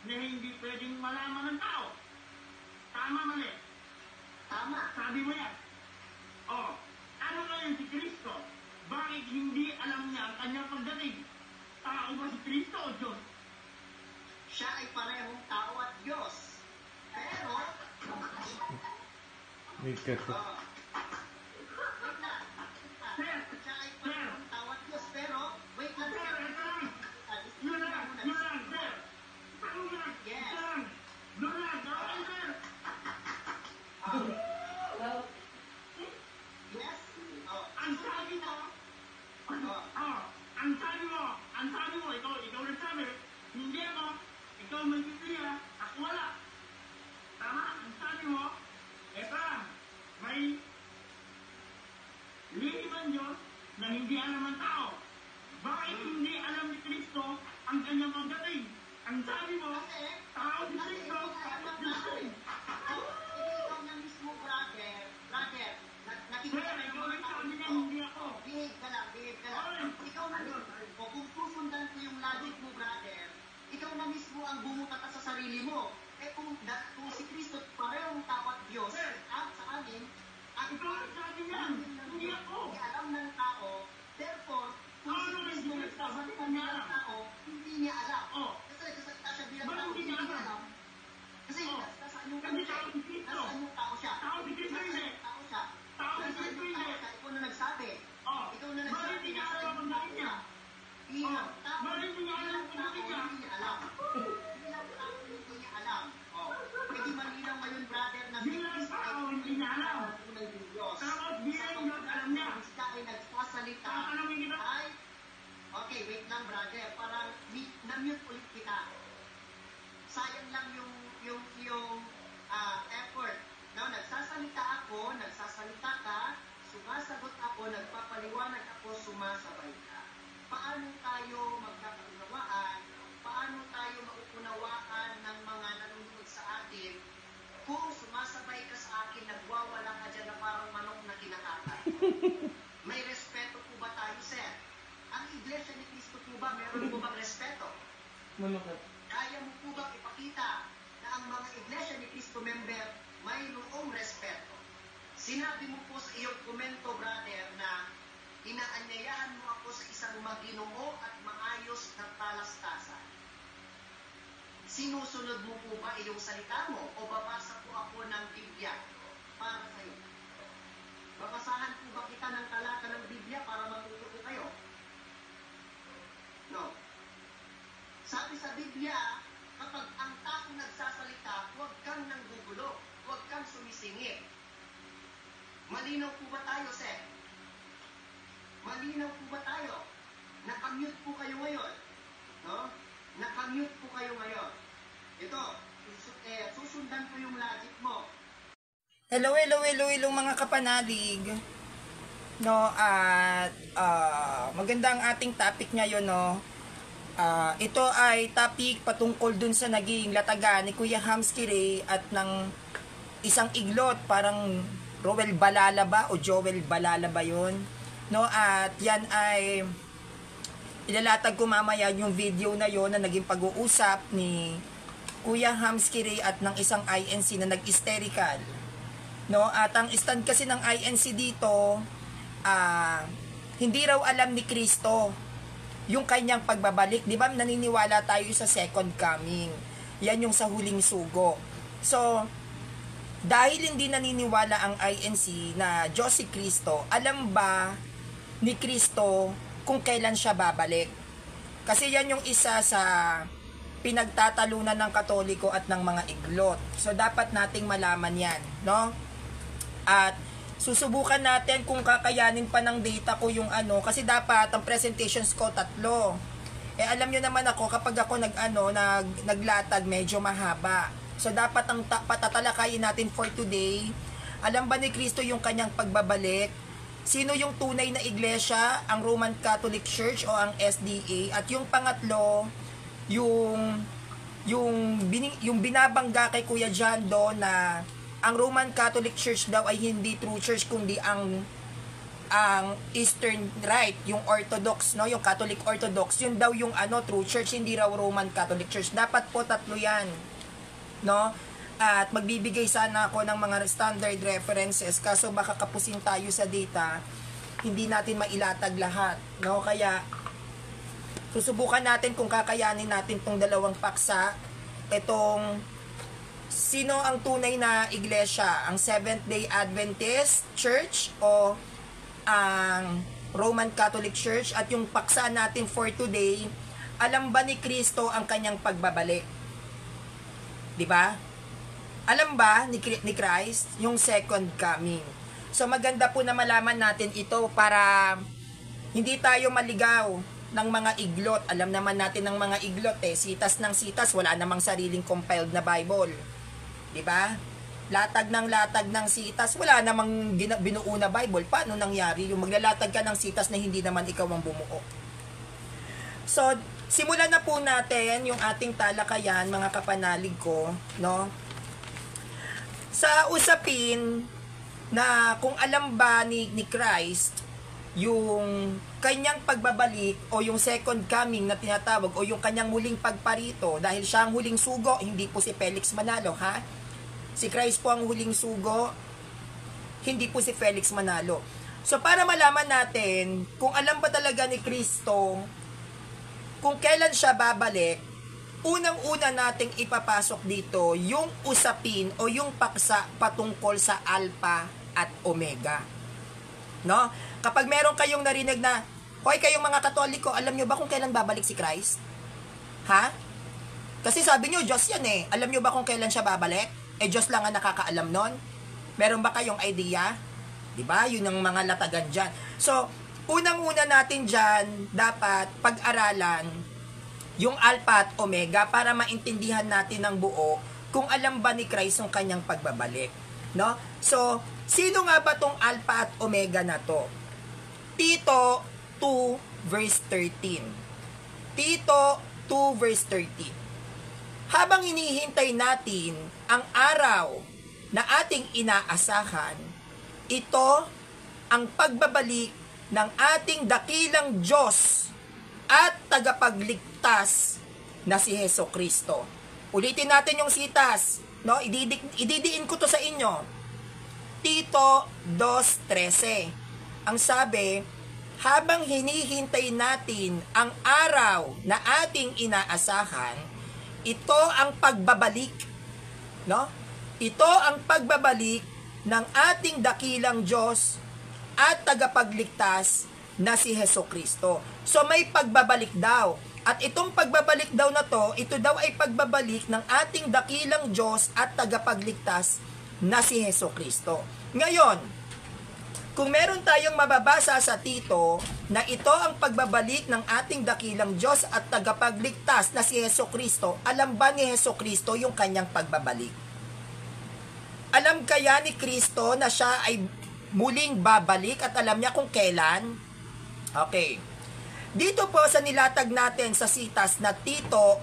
na hindi pwedeng malaman ng tao. Tama, mali? Tama. Sabi mo yan. O, ano ngayon si Kristo? Bakit hindi alam niya ang kanyang pagdating? Tao ba si Kristo o Diyos? Siya ay parehong tao at Diyos. Pero, Wait ka. wait lang. Siya ay parehong tao at Diyos. Pero, wait lang. Sir, ito lang. Yun lang, sir. Ano lang? Yes. Ito lang. Doon lang, okay, sir. Yes? Oh. Ang sabi mo, ang sabi mo, ikaw nagsabi, hindi ako, ikaw may Biblia, ako wala. Tama? Ang sabi mo, eto lang, may lihim Diyos na hindi alam ng tao. Bakit hindi alam ni Kristo ang kanyang pagdating? Ang sabi mo, tao si Kristo, dapat natin. Ikaw na mismo, brother, Sir, ikaw nagsabi na hindi ako. Behave ka lang. Ikaw na o kung susundan ko yung logic mo, brother, ikaw na mismo ang bumutata sa sarili mo. Kung si Kristo parehong tao at Diyos, sa amin, Ikaw nagsabi niyan, hindi ako. hindi alam ng tao, therefore, kung si Kristo nagsasalita niya ng tao, hindi niya alam. Oh. Kasi nagsasalita siya bilang Bakit tao, hindi hindi niya niya alam? alam. Kasi Oh. nasaan yung Kasi tao si Kristo. nasaan yung tao siya. Tao si Kristo hindi. Tao siya. Tao si Nasaan Kristo yung tao hindi. siya? Ikaw na nagsabi. Oh. Ikaw na Bakit nagsabi. hindi niya nasaan alam ang yung tao pagdating niya? siya? Bilang Oh. tao, Bakit hindi niya alam ang bilang tao, pagdating niya? hindi niya alam. Bilang tao, hindi niya alam. Oh. Pwede malinaw ngayon, brother, na Bilang tao, hindi niya alam. tunay ng Diyos. Tapos bilang Diyos, alam niya. Siya ay nagsasalita. Tatanungin kita. Ay, okay, wait lang, brother. Parang na-mute ulit kita. Sayang lang yung effort. No, nagsasalita ako, nagsasalita ka, sumasagot ako, nagpapaliwanag ako, sumasabay ka. Paano tayo magkakaunawaan? Paano tayo mauunawaan ng mga nanonood sa atin kung sumasabay ka sa akin, nagwawala ka dyan na parang manok na kinakatay? May respeto po ba tayo, sir? Ang Iglesia ni Cristo po ba, meron po bang respeto? Kaya mo po bang ipakita na ang mga Iglesia ni Cristo member mayroong respeto? Sinabi mo po sa iyong komento, brother, na inaanyayahan mo ako sa isang maginoo at maayos na talastasan. Sinusunod mo po ba iyong salita mo o babasa po ako ng Biblia para sa iyo? Babasahan po ba kita ng talata ng Biblia para matuto po kayo? No. Sabi sa Biblia, kapag ang tao nagsasalita, huwag kang nanggugulo, huwag kang sumisingit. Malinaw po ba tayo, sir? Malinaw po ba tayo? Nakamute po kayo ngayon. No? Nakamute po kayo ngayon. Ito, susundan po yung logic mo. Hello mga kapanalig. No, at maganda ang ating topic ngayon, no. Ito ay topic patungkol dun sa naging latagan ni Kuya Hamsky Ray at ng isang iglot, parang Roel Balala ba o Joel Balala ba yun? No, at yan ay ilalatag ko mamaya yung video na yon na naging pag-uusap ni Kuya Hamsky Ray at ng isang INC na nag-hysterical. No, at ang stand kasi ng INC dito, hindi raw alam ni Kristo yung kanyang pagbabalik. Di ba naniniwala tayo sa second coming? Yan yung sa huling sugo. So, dahil hindi naniniwala ang INC na Diyos si Kristo, alam ba ni Kristo kung kailan siya babalik? Kasi yan yung isa sa pinagtatalunan ng Katoliko at ng mga iglot. So, dapat nating malaman yan, no? At susubukan natin kung kakayanin pa ng data ko yung ano, kasi dapat ang presentations ko 3. Alam nyo naman ako, kapag ako naglatag, medyo mahaba. So dapat ang patatalakayin natin for today, alam ba ni Kristo yung kanyang pagbabalik? Sino yung tunay na iglesia? Ang Roman Catholic Church o ang SDA? At yung pangatlo, yung binabangga kay Kuya John doon na ang Roman Catholic Church daw ay hindi true church kundi ang ang Eastern Rite, yung Orthodox, no, yung Catholic Orthodox, yun daw yung true church, hindi raw Roman Catholic Church. Dapat po tatlo yan, no? At magbibigay sana ako ng mga standard references, kaso baka kapusin tayo sa data, hindi natin mailatag lahat, no? Kaya susubukan natin kung kakayanin natin tong dalawang paksa. Itong sino ang tunay na iglesia, ang Seventh-day Adventist Church o ang Roman Catholic Church, at yung paksa natin for today, alam ba ni Kristo ang kanyang pagbabalik? Di ba? Alam ba ni Christ yung second coming? So maganda po na malaman natin ito para hindi tayo maligaw ng mga iglot. Alam naman natin ng mga iglot sitas ng sitas, wala namang sariling compiled na Bible. 'Di ba? Latag ng sitas, wala namang binuo na Bible. Paano nangyari yung maglalatag ka ng sitas na hindi naman ikaw ang bumuo? So, simulan na po natin yung ating talakayan, mga kapanalig ko, no? Sa usapin na kung alam ba ni Christ yung kanyang pagbabalik o yung second coming na tinatawag o yung kanyang muling pagparito, dahil siya ang huling sugo, hindi po si Felix Manalo, ha? Si Christ po ang huling sugo, hindi po si Felix Manalo. So para malaman natin kung alam ba talaga ni Kristo kung kailan siya babalik, unang-una nating ipapasok dito yung usapin o yung paksa patungkol sa Alpha at Omega. No? Kapag meron kayong narinig na, hoy kayong mga Katoliko, alam nyo ba kung kailan babalik si Christ? Ha? Kasi sabi nyo, Diyos yan eh. Alam nyo ba kung kailan siya babalik? Diyos lang ang nakakaalam nun. Meron ba kayong idea? Diba? Yun ang mga latagan dyan. So, unang-una natin dyan, dapat pag-aralan yung Alpha at Omega para maintindihan natin ng buo kung alam ba ni Christ yung kanyang pagbabalik. No? So, sino nga ba tong Alpha at Omega na to? Tito 2 verse 13. Tito 2 verse 13. Habang hinihintay natin ang araw na ating inaasahan, ito ang pagbabalik ng ating dakilang Diyos at tagapagligtas na si Hesukristo. Ulitin natin yung sitas, no? Ididiin ko to sa inyo. Tito 2:13. Ang sabi, habang hinihintay natin ang araw na ating inaasahan, ito ang pagbabalik, no? Ito ang pagbabalik ng ating dakilang Diyos at tagapagligtas na si Hesukristo. So may pagbabalik daw. At itong pagbabalik daw na to, ito daw ay pagbabalik ng ating dakilang Diyos at tagapagligtas na si Hesukristo. Ngayon, kung meron tayong mababasa sa Tito na ito ang pagbabalik ng ating dakilang Diyos at tagapagligtas na si Hesukristo, alam ba ni Hesukristo yung kanyang pagbabalik? Alam kaya ni Kristo na siya ay muling babalik at alam niya kung kailan? Okay. Dito po sa nilatag natin sa sitas na Tito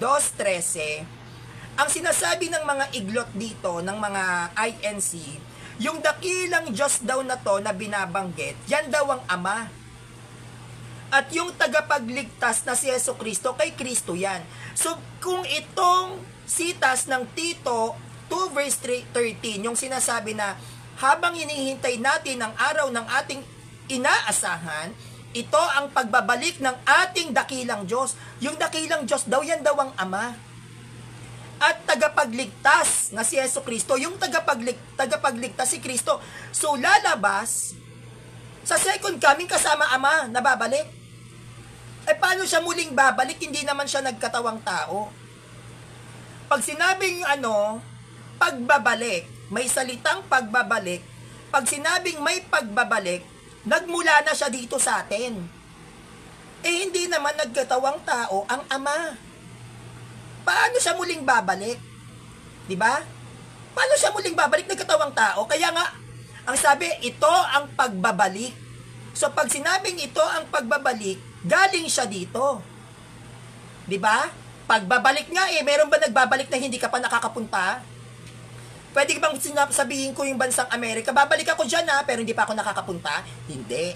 2:13, ang sinasabi ng mga iglot dito, ng mga INC, yung dakilang Diyos daw na to na binabanggit, yan daw ang Ama. At yung tagapagligtas na si Hesukristo, kay Kristo yan. So, kung itong sitas ng Tito 2 verse 13, yung sinasabi na habang hinihintay natin ang araw ng ating inaasahan, ito ang pagbabalik ng ating dakilang Diyos. Yung dakilang Diyos daw, yan daw ang Ama. At tagapagligtas na si Hesukristo, yung tagapagligtas si Kristo. So, lalabas sa second coming kasama Ama na babalik. Paano siya muling babalik? Hindi naman siya nagkatawang tao. Pag sinabing pagbabalik, may salitang pagbabalik, pag sinabing may pagbabalik, nagmula na siya dito sa atin. Hindi naman nagkatawang tao ang Ama. Paano siya muling babalik? Diba? Paano siya muling babalik? Nagkatawang tao. Kaya nga, ang sabi, ito ang pagbabalik. So, pag sinabing ito ang pagbabalik, galing siya dito. Diba? Pagbabalik nga meron ba nagbabalik na hindi ka pa nakakapunta? Pwede bang sabihin ko yung bansang Amerika, babalik ako dyan ha, pero hindi pa ako nakakapunta? Hindi.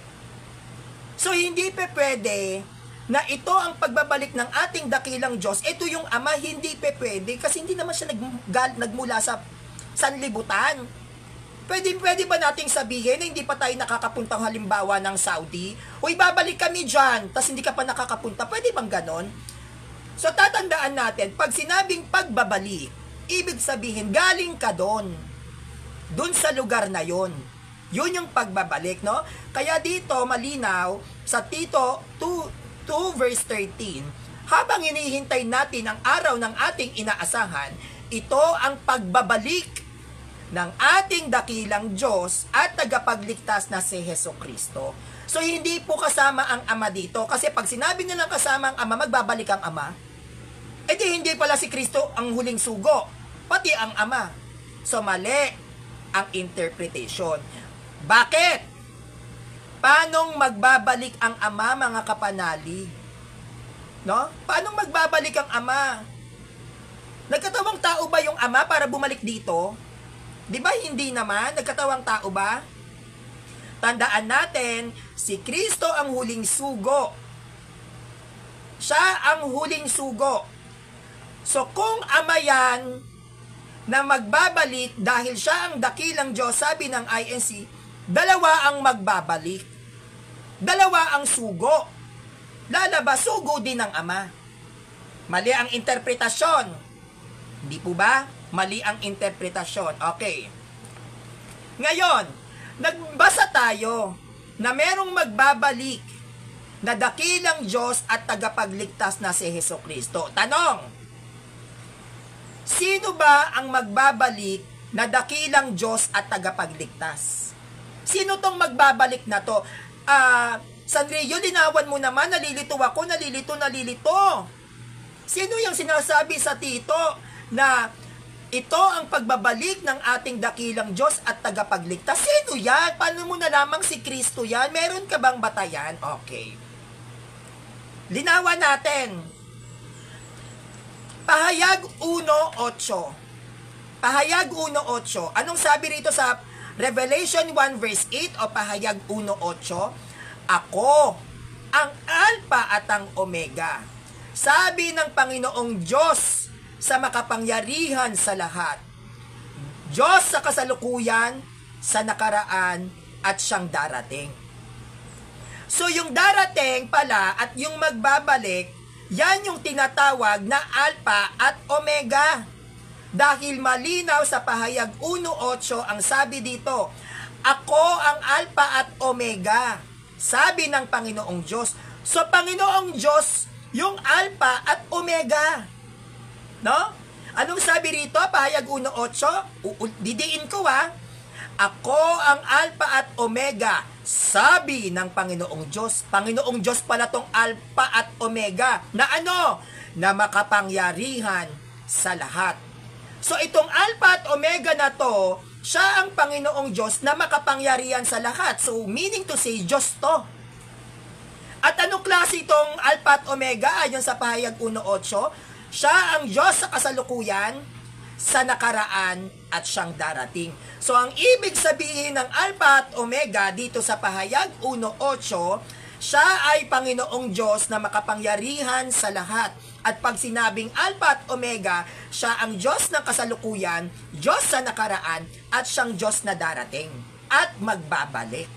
So, hindi pwede na ito ang pagbabalik ng ating dakilang Diyos. Ito yung Ama, hindi pwede kasi hindi naman siya nagmula sa sanlibutan. Pwede ba nating sabihin na hindi pa tayo nakakapuntang halimbawa ng Saudi? O ibabalik kami dyan, tas hindi ka pa nakakapunta. Pwede bang ganon? So, tatandaan natin, pag sinabing pagbabalik, ibig sabihin, galing ka doon sa lugar na yon. Yun yung pagbabalik, no? Kaya dito, malinaw, sa Tito 2 verse 13, habang hinihintay natin ang araw ng ating inaasahan, ito ang pagbabalik ng ating dakilang Diyos at tagapagligtas na si Hesukristo. So, hindi po kasama ang Ama dito, kasi pag sinabi nilang kasama ang Ama, magbabalik ang Ama, edi hindi pala si Kristo ang huling sugo, pati ang Ama. So, mali ang interpretation. Bakit? Paanong magbabalik ang Ama, mga kapanalig? No? Paanong magbabalik ang Ama? Nagkatawang tao ba yung Ama para bumalik dito? Di ba hindi naman? Nagkatawang tao ba? Tandaan natin, si Kristo ang huling sugo. Siya ang huling sugo. So kung Ama yan na magbabalik dahil siya ang dakilang Diyos, sabi ng INC, dalawa ang magbabalik. Dalawa ang sugo. Lalabas, sugo din ng Ama. Mali ang interpretasyon. Hindi po ba? Mali ang interpretasyon. Okay. Ngayon, nagbasa tayo na merong magbabalik na dakilang Diyos at tagapagligtas na si Hesukristo. Tanong, sino ba ang magbabalik na dakilang Diyos at tagapagligtas? Sino tong magbabalik na to? Sanrio, linawan mo naman, nalilito ako, nalilito. Sino yung sinasabi sa Tito na ito ang pagbabalik ng ating dakilang Diyos at tagapagligtas? Sino yan? Paano mo nalamang si Kristo yan? Meron ka bang batayan? Okay. Linawan natin. Pahayag 1:8. Pahayag 1:8. Anong sabi rito sa Revelation 1 verse 8 o Pahayag 1:8? Ako ang Alpha at ang Omega. Sabi ng Panginoong Diyos sa makapangyarihan sa lahat. Diyos sa kasalukuyan, sa nakaraan, at siyang darating. So yung darating pala at yung magbabalik, yan yung tinatawag na Alpha at Omega. Dahil malinaw sa Pahayag 1:8 ang sabi dito, ako ang Alpha at Omega. Sabi ng Panginoong Diyos. So Panginoong Diyos, yung Alpha at Omega. No? Anong sabi rito? Pahayag 1:8. Didiin ko Ako ang Alpha at Omega. Sabi ng Panginoong Diyos. Panginoong Diyos pala tong Alpha at Omega. Na ano? Na makapangyarihan sa lahat. So itong Alpha at Omega na to, siya ang Panginoong Diyos na makapangyarihan sa lahat. So meaning to say, Diyos to. At anong klase itong Alpha at Omega? Ayon sa Pahayag 1:8, siya ang Diyos sa kasalukuyan, sa nakaraan, at siyang darating. So ang ibig sabihin ng Alpha at Omega dito sa Pahayag 1:8, siya ay Panginoong Diyos na makapangyarihan sa lahat. At pag sinabing Alpha at Omega, siya ang Diyos ng kasalukuyan, Diyos sa nakaraan, at siyang Diyos na darating at magbabalik.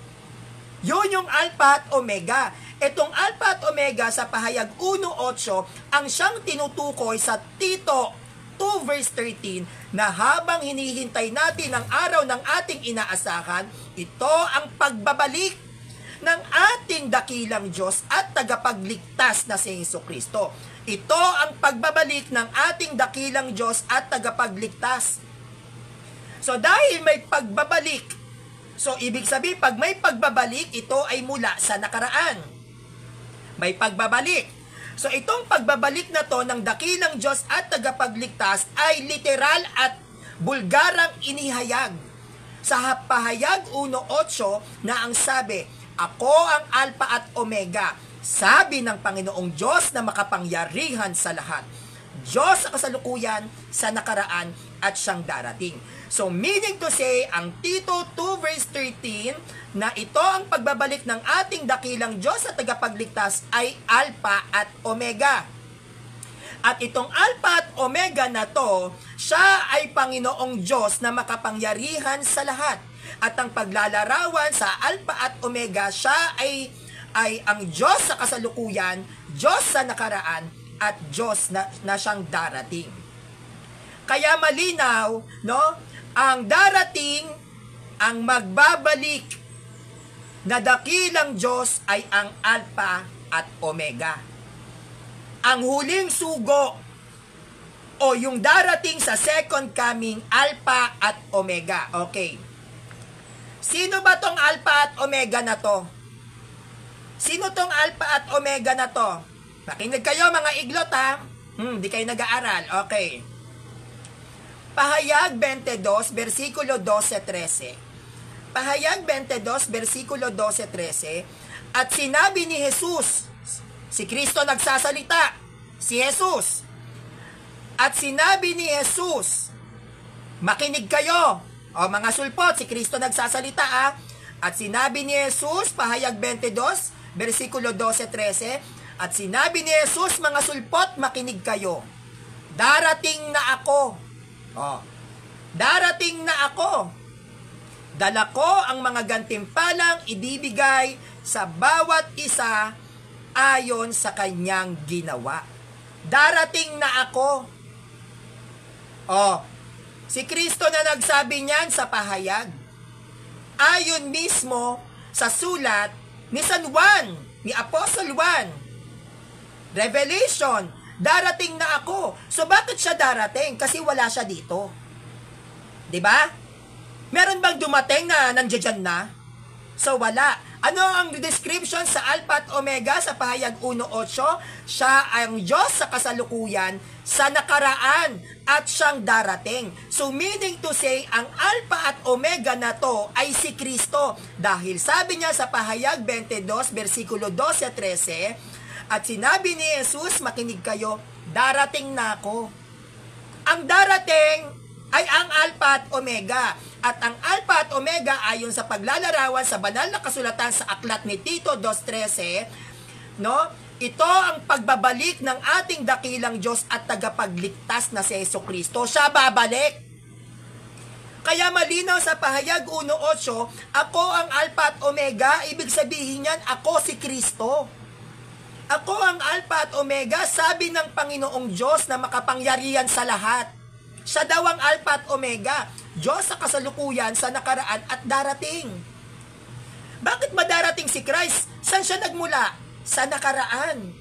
Yun yung Alpha at Omega. Itong Alpha at Omega sa Pahayag 1:8 ang siyang tinutukoy sa Tito 2 verse 13 na habang hinihintay natin ang araw ng ating inaasahan, ito ang pagbabalik ng ating dakilang Diyos at tagapagligtas na si Hesukristo. Ito ang pagbabalik ng ating dakilang Diyos at tagapagligtas. So dahil may pagbabalik, so ibig sabihin pag may pagbabalik, ito ay mula sa nakaraan. May pagbabalik. So itong pagbabalik na to ng dakilang Diyos at tagapagligtas ay literal at bulgarang inihayag sa Pahayag 1:8 na ang sabi, ako ang Alpha at Omega, sabi ng Panginoong Diyos na makapangyarihan sa lahat. Diyos sa kasalukuyan, sa nakaraan, at siyang darating. So, meaning to say, ang Tito 2 verse 13, na ito ang pagbabalik ng ating dakilang Diyos at tagapagligtas ay Alpha at Omega. At itong Alpha at Omega na to, siya ay Panginoong Diyos na makapangyarihan sa lahat. At ang paglalarawan sa Alpha at Omega, siya ay ang Diyos sa kasalukuyan, Diyos sa nakaraan, at Diyos na siyang darating. Kaya malinaw, no? Ang darating, ang magbabalik na dakilang Diyos ay ang Alpha at Omega. Ang huling sugo o yung darating sa second coming, Alpha at Omega. Okay. Sino ba tong Alpha at Omega na to? Sino tong Alpha at Omega na to? Makinig kayo mga iglot ha. Di kayo nag-aaral. Okay. Pahayag 22, versikulo 12-13. Pahayag 22, versikulo 12-13. At sinabi ni Jesus, si Kristo nagsasalita, si Jesus. At sinabi ni Jesus, makinig kayo, o mga sulpot, si Kristo nagsasalita ha. At sinabi ni Jesus, pahayag 22, versikulo 12-13, at sinabi ni Jesus, mga sulpot, makinig kayo. Darating na ako. Darating na ako. Dala ko ang mga gantimpalang ibibigay sa bawat isa ayon sa kanyang ginawa. Darating na ako. Si Kristo na nagsabi niyan sa pahayag. Ayon mismo sa sulat ni San Juan, ni Apostle Juan. Revelation, darating na ako. So bakit siya darating? Kasi wala siya dito. 'Di ba? Meron bang dumating na nandiyan na? So wala. Ano ang description sa Alpha at Omega sa pahayag 1:8? Siya ang Diyos sa kasalukuyan, sa nakaraan, at siyang darating. So meaning to say, ang Alpha at Omega na to ay si Kristo. Dahil sabi niya sa pahayag 22, versikulo 12-13, at sinabi ni Jesus, makinig kayo, darating na ako. Ang darating ay ang Alpha at Omega. At ang Alpha at Omega ayon sa paglalarawan sa banal na kasulatan sa aklat ni Tito 2:13, no? Ito ang pagbabalik ng ating dakilang Diyos at tagapagligtas na si Jesucristo. Siya babalik. Kaya malinaw sa pahayag 1:8, ako ang Alpha at Omega, ibig sabihin niyan, ako si Kristo. Ako ang Alpha at Omega, sabi ng Panginoong Diyos na makapangyarihan sa lahat. Siya daw ang Alpha at Omega, Diyos sa kasalukuyan, sa nakaraan at darating. Bakit ba darating si Christ? Saan siya nagmula? Sa nakaraan.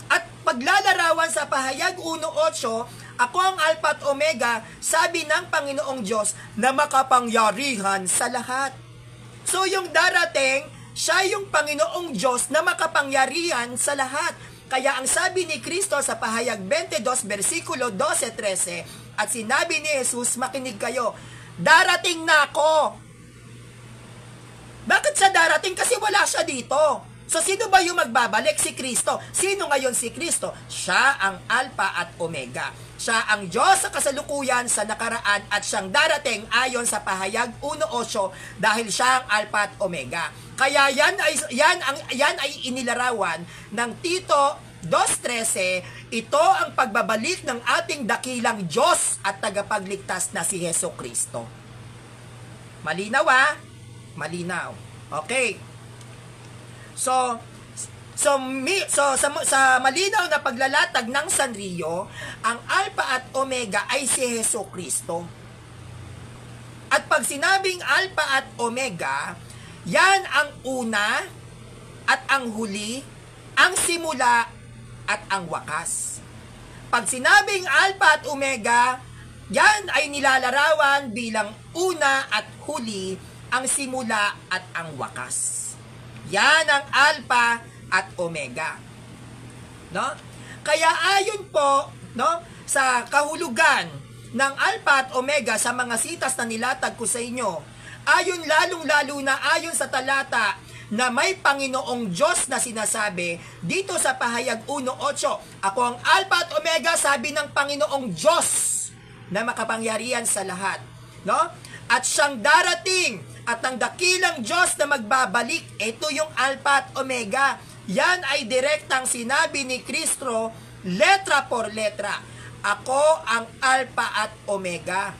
At paglalarawan sa pahayag 1:8, ako ang Alpha at Omega, sabi ng Panginoong Diyos na makapangyarihan sa lahat. So yung darating, siya yung Panginoong Diyos na makapangyarihan sa lahat. Kaya ang sabi ni Kristo sa pahayag 22, versikulo 12-13, at sinabi ni Jesus, makinig kayo, darating na ako. Bakit siya darating? Kasi wala siya dito. So sino ba yung magbabalik? Si Kristo. Sino ngayon si Kristo? Siya ang Alpha at Omega. Siya ang Diyos sa kasalukuyan, sa nakaraan, at siyang darating ayon sa pahayag 1:8 dahil siya ang Alpha at Omega. Kaya yan ay inilarawan ng Tito 2:13, ito ang pagbabalik ng ating dakilang Diyos at tagapagligtas na si Jesucristo. Malinaw ha? Malinaw. Okay. So sa malinaw na paglalatag ng Sanrio, ang Alpha at Omega ay si Jesucristo. At pag sinabing Alpha at Omega, yan ang una at ang huli, ang simula at ang wakas. Pag sinabing Alpha at Omega, yan ay nilalarawan bilang una at huli, ang simula at ang wakas. Yan ang Alpha at Omega. No? Kaya ayon po, no, sa kahulugan ng Alpha at Omega sa mga sitas na nilatag ko sa inyo, ayon lalong-lalo na ayon sa talata na may Panginoong Diyos na sinasabi dito sa Pahayag 1:8. Ako ang Alpha at Omega, sabi ng Panginoong Diyos na makapangyarihan sa lahat. No? At siyang darating at ang dakilang Diyos na magbabalik, ito yung Alpha at Omega. Yan ay direktang sinabi ni Kristo, letra por letra. Ako ang Alpha at Omega.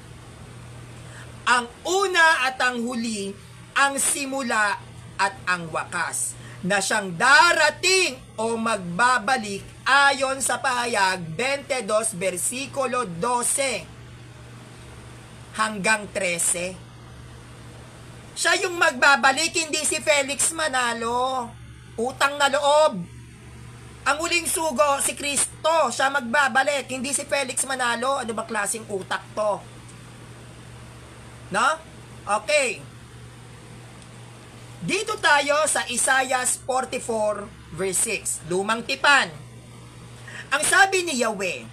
Ang una at ang huli, ang simula at ang wakas, na siyang darating o magbabalik ayon sa Pahayag 22 versikulo 12 hanggang 13. Siya yung magbabalik, hindi si Felix Manalo. Utang na loob. Ang huling sugo, si Kristo, siya magbabalik, hindi si Felix Manalo. Ano ba klaseng utak to? No? Okay. Dito tayo sa Isaiah 44 verse 6. Lumang tipan. Ang sabi ni Yahweh,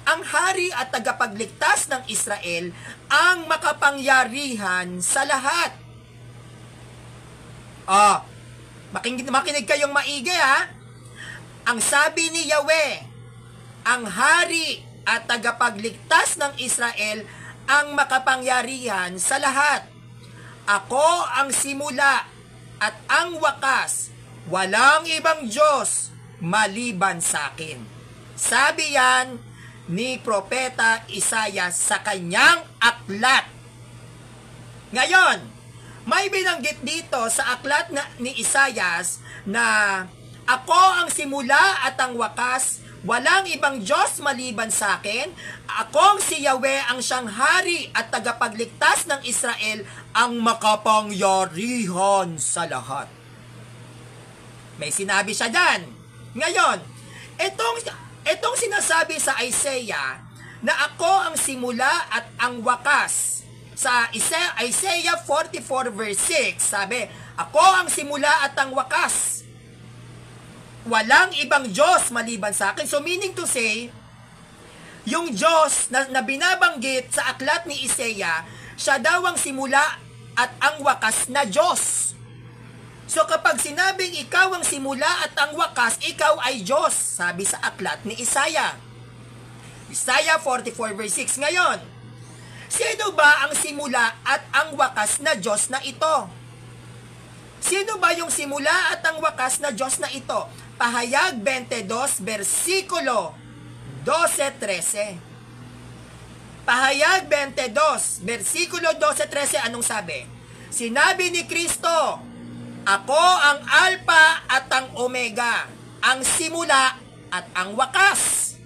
ang hari at tagapagligtas ng Israel ang makapangyarihan sa lahat. Makinig kayong maigi ha. Ang sabi ni Yahweh, ang hari at tagapagligtas ng Israel ang makapangyarihan sa lahat. Ako ang simula at ang wakas. Walang ibang Diyos maliban sa akin. Sabi yan ni Propeta Isaiah sa kanyang aklat. Ngayon, may binanggit dito sa aklat ni Isaiah na ako ang simula at ang wakas. Walang ibang Diyos maliban sa akin. Akong si Yahweh ang siyang hari at tagapagligtas ng Israel, ang makapangyarihan sa lahat. May sinabi siya dyan. Ngayon, itong sinasabi sa Isaiah na ako ang simula at ang wakas. Sa Isaiah 44 verse 6, sabi, ako ang simula at ang wakas. Walang ibang Diyos maliban sa akin. So meaning to say, yung Diyos na binabanggit sa aklat ni Isaiah, siya daw ang simula at ang wakas na Diyos. So kapag sinabing ikaw ang simula at ang wakas, ikaw ay Diyos, sabi sa aklat ni Isaiah. Isaiah 44 verse 6. Ngayon, sino ba ang simula at ang wakas na Diyos na ito? Sino ba yung simula at ang wakas na Diyos na ito? Pahayag 22, versikulo 12-13. Pahayag 22, versikulo 12-13, anong sabi? Sinabi ni Kristo, ako ang Alpha at ang Omega, ang simula at ang wakas.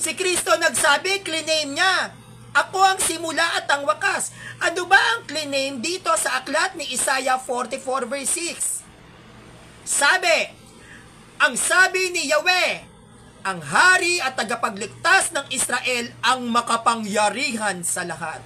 Si Kristo nagsabi, claim niya, ako ang simula at ang wakas. Ano ba ang claim dito sa aklat ni Isaiah 44 verse 6? Sabi, ang sabi ni Yahweh, ang hari at tagapagligtas ng Israel ang makapangyarihan sa lahat.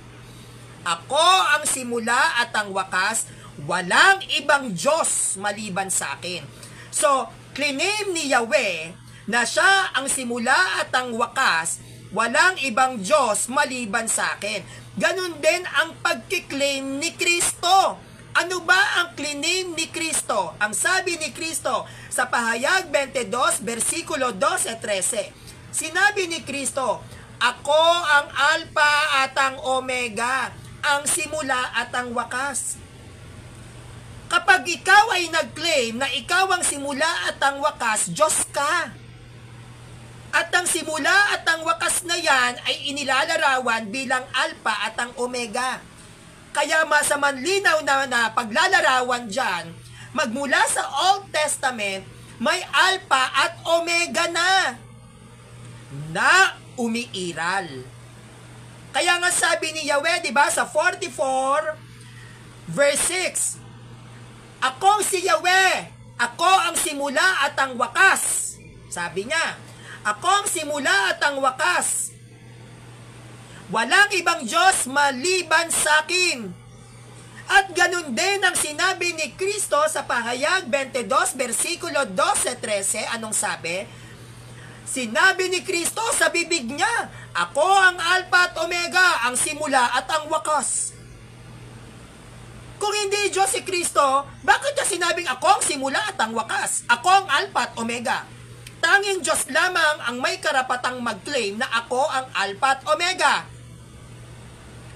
Ako ang simula at ang wakas, walang ibang Diyos maliban sa akin. So, claim ni Yahweh na siya ang simula at ang wakas, walang ibang Diyos maliban sa akin. Ganun din ang pagkiklaim ni Kristo. Ano ba ang claim ni Kristo? Ang sabi ni Kristo sa Pahayag 22, versikulo 12-13. Sinabi ni Kristo, ako ang Alpha at ang Omega, ang simula at ang wakas. Kapag ikaw ay nag-claim na ikaw ang simula at ang wakas, Diyos ka. At ang simula at ang wakas na yan ay inilalarawan bilang Alpha at ang Omega. Kaya masamanlinaw na paglalarawan dyan, magmula sa Old Testament, may Alpha at Omega na umiiral. Kaya nga sabi ni Yahweh, di ba, sa 44 verse 6, ako si Yahweh, ako ang simula at ang wakas. Sabi niya, ako ang simula at ang wakas. Walang ibang Diyos maliban sa akin. At ganun din ang sinabi ni Kristo sa Pahayag 22, versikulo 12-13. Anong sabi? Sinabi ni Kristo sa bibig niya, ako ang Alpha at Omega, ang simula at ang wakas. Kung hindi Diyos si Kristo, bakit niya sinabing ako ang simula at ang wakas? Ako ang Alpha at Omega. Tanging Diyos lamang ang may karapatang mag-claim na ako ang Alpha at Omega.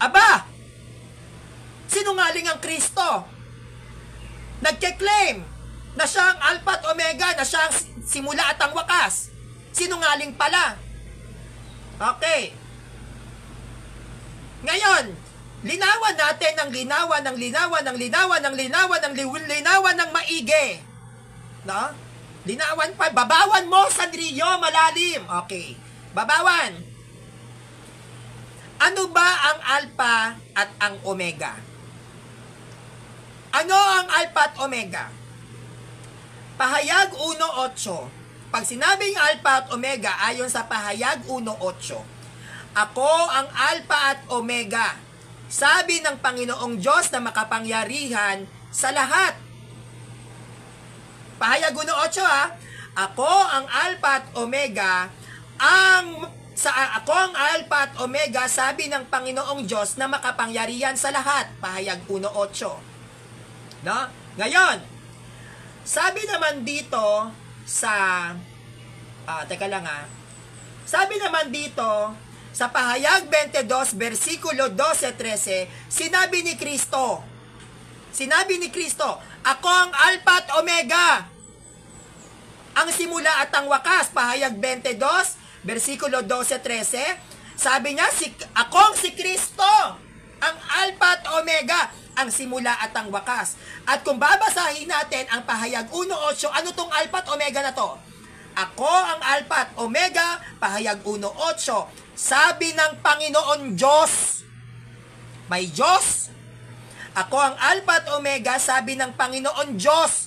Aba, sinungaling ang Kristo. Nagke-claim na siya ang Alpha at Omega, na siya ang simula at ang wakas. Sinungaling pala. Okay. Ngayon, linawan natin ng linawan ng maigi. No? Linawan pa. Babawan mo, Sandrillo, malalim. Okay. Babawan. Ano ba ang Alpha at ang Omega? Ano ang Alpha at Omega? Pahayag 1.8. Pag sinabing Alpha at Omega, ayon sa Pahayag 1.8, ako ang Alpha at Omega, sabi ng Panginoong Diyos na makapangyarihan sa lahat. Pahayag 1.8 ha. Ako ang Alpha at Omega, ako ang Alpha at Omega, sabi ng Panginoong Diyos na makapangyarihan sa lahat. Pahayag 1.8. No? Ngayon, sabi naman dito sa sabi naman dito sa Pahayag 22 versikulo 12-13, sinabi ni Kristo, ako ang Alpha at Omega, ang simula at ang wakas. Pahayag 22 versikulo 12-13, sabi niya, ako ang si Kristo, ang Alpha at Omega, ang simula at ang wakas. At kung babasahin natin ang Pahayag 1.8, ano tong Alpha at Omega na to? Ako ang Alpha at Omega, Pahayag 1.8, sabi ng Panginoon Diyos. May Diyos. Ako ang Alpha at Omega, sabi ng Panginoon Diyos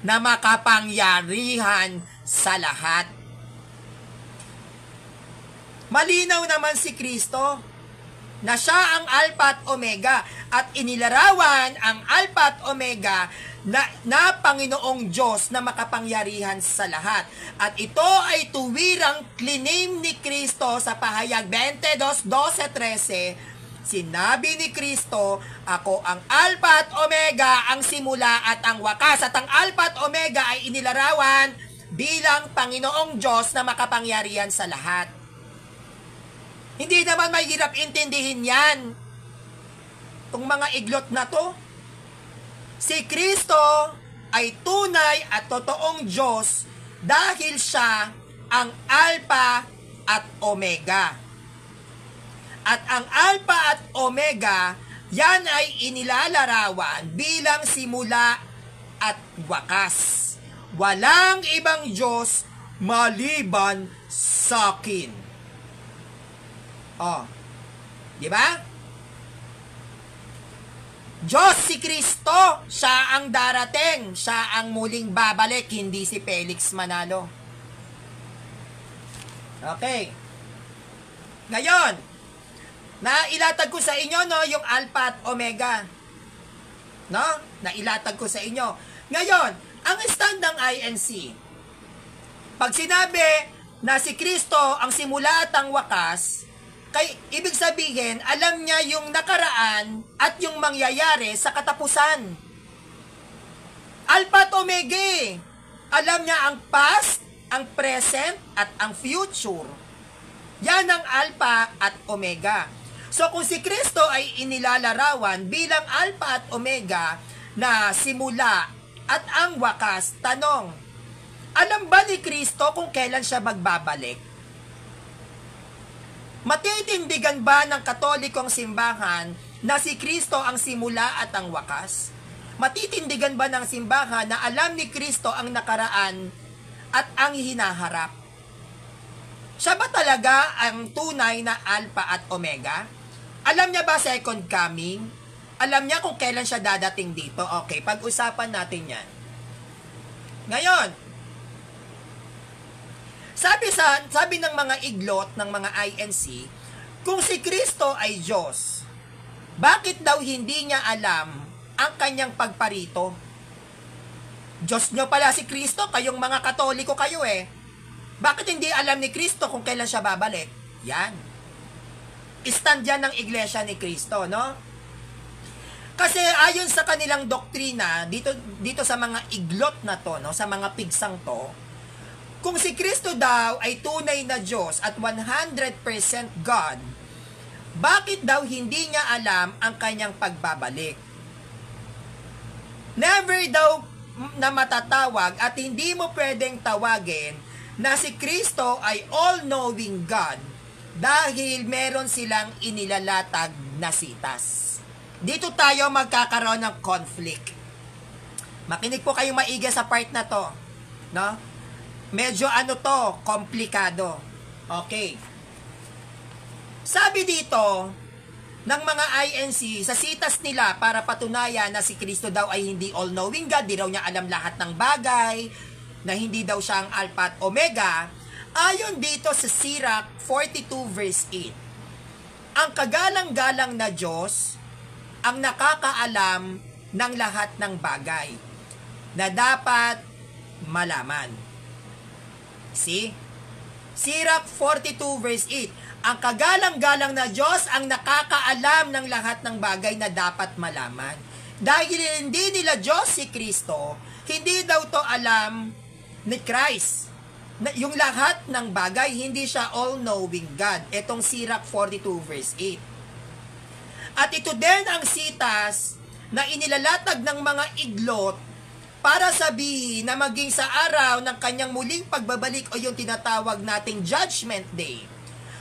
na makapangyarihan sa lahat. Malinaw naman si Kristo na siya ang Alpha at Omega, at inilarawan ang Alpha at Omega na Panginoong Diyos na makapangyarihan sa lahat. At ito ay tuwirang claim ni Kristo sa Pahayag 22:12-13. Sinabi ni Kristo, ako ang Alpha at Omega, ang simula at ang wakas. At ang Alpha at Omega ay inilarawan bilang Panginoong Diyos na makapangyarihan sa lahat. Hindi naman mahirap intindihin yan. Itong mga iglot na to. Si Kristo ay tunay at totoong Diyos dahil siya ang Alpha at Omega. At ang Alpha at Omega, yan ay inilalarawan bilang simula at wakas. Walang ibang Diyos maliban sa akin. Oh, di ba? Diyos si Kristo, siya ang darating, siya ang muling babalik, hindi si Felix Manalo. Okay. Ngayon, nailatag ko sa inyo yung Alpha at Omega. No? Nailatag ko sa inyo. Ngayon, ang stand ng INC, pag sinabi na si Kristo ang simula at ang wakas, ibig sabihin, alam niya yung nakaraan at yung mangyayari sa katapusan. Alpha at Omega. Alam niya ang past, ang present, at ang future. Yan ang Alpha at Omega. So kung si Kristo ay inilalarawan bilang Alpha at Omega na simula at ang wakas, tanong, alam ba ni Kristo kung kailan siya magbabalik? Matitindigan ba ng Katolikong simbahan na si Kristo ang simula at ang wakas? Matitindigan ba ng simbahan na alam ni Kristo ang nakaraan at ang hinaharap? Siya ba talaga ang tunay na Alpha at Omega? Alam niya ba second coming? Alam niya kung kailan siya dadating dito? Okay, pag-usapan natin yan. Ngayon, sabi ng mga iglot, ng mga INC, kung si Kristo ay Diyos, bakit daw hindi niya alam ang kanyang pagparito? Diyos nyo pala si Kristo, kayong mga Katoliko kayo eh. Bakit hindi alam ni Kristo kung kailan siya babalik? Yan. Stand yan ng Iglesia ni Kristo, no? Kasi ayon sa kanilang doktrina, dito sa mga iglot na to, no, sa mga pigsang to, kung si Kristo daw ay tunay na Diyos at 100% God, bakit daw hindi niya alam ang kanyang pagbabalik? Never daw na matatawag at hindi mo pwedeng tawagin na si Kristo ay all-knowing God dahil meron silang inilalatag na sitas. Dito tayo magkakaroon ng conflict. Makinig po kayong maigi sa part na to. No? Medyo komplikado. Okay. Sabi dito, ng mga INC, sa sitas nila para patunayan na si Kristo daw ay hindi all-knowing God, di raw niya alam lahat ng bagay, na hindi daw siya ang Alpha at Omega, ayon dito sa Sirach 42 verse 8. Ang kagalang-galang na Diyos ang nakakaalam ng lahat ng bagay na dapat malaman. See? Sirach 42 verse 8. Ang kagalang-galang na Diyos ang nakakaalam ng lahat ng bagay na dapat malaman. Dahil hindi nila Diyos si Kristo, hindi daw to alam ni Christ. Yung lahat ng bagay, hindi siya all-knowing God. Itong Sirach 42 verse 8. At ito din ang sitas na inilalatag ng mga iglot para sabihin na maging sa araw ng kanyang muling pagbabalik o yung tinatawag nating Judgment Day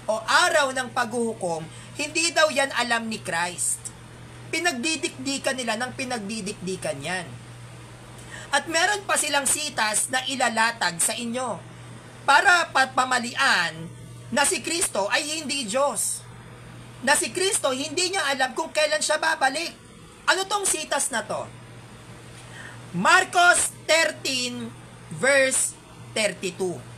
o araw ng paghuhukom, hindi daw yan alam ni Christ. Pinagdidikdikan nila ng pinagdidikdikan yan. At meron pa silang sitas na ilalatag sa inyo para pamalian na si Kristo ay hindi Diyos. Na si Kristo hindi niya alam kung kailan siya babalik. Ano tong sitas na to? Marcos 13 verse 32.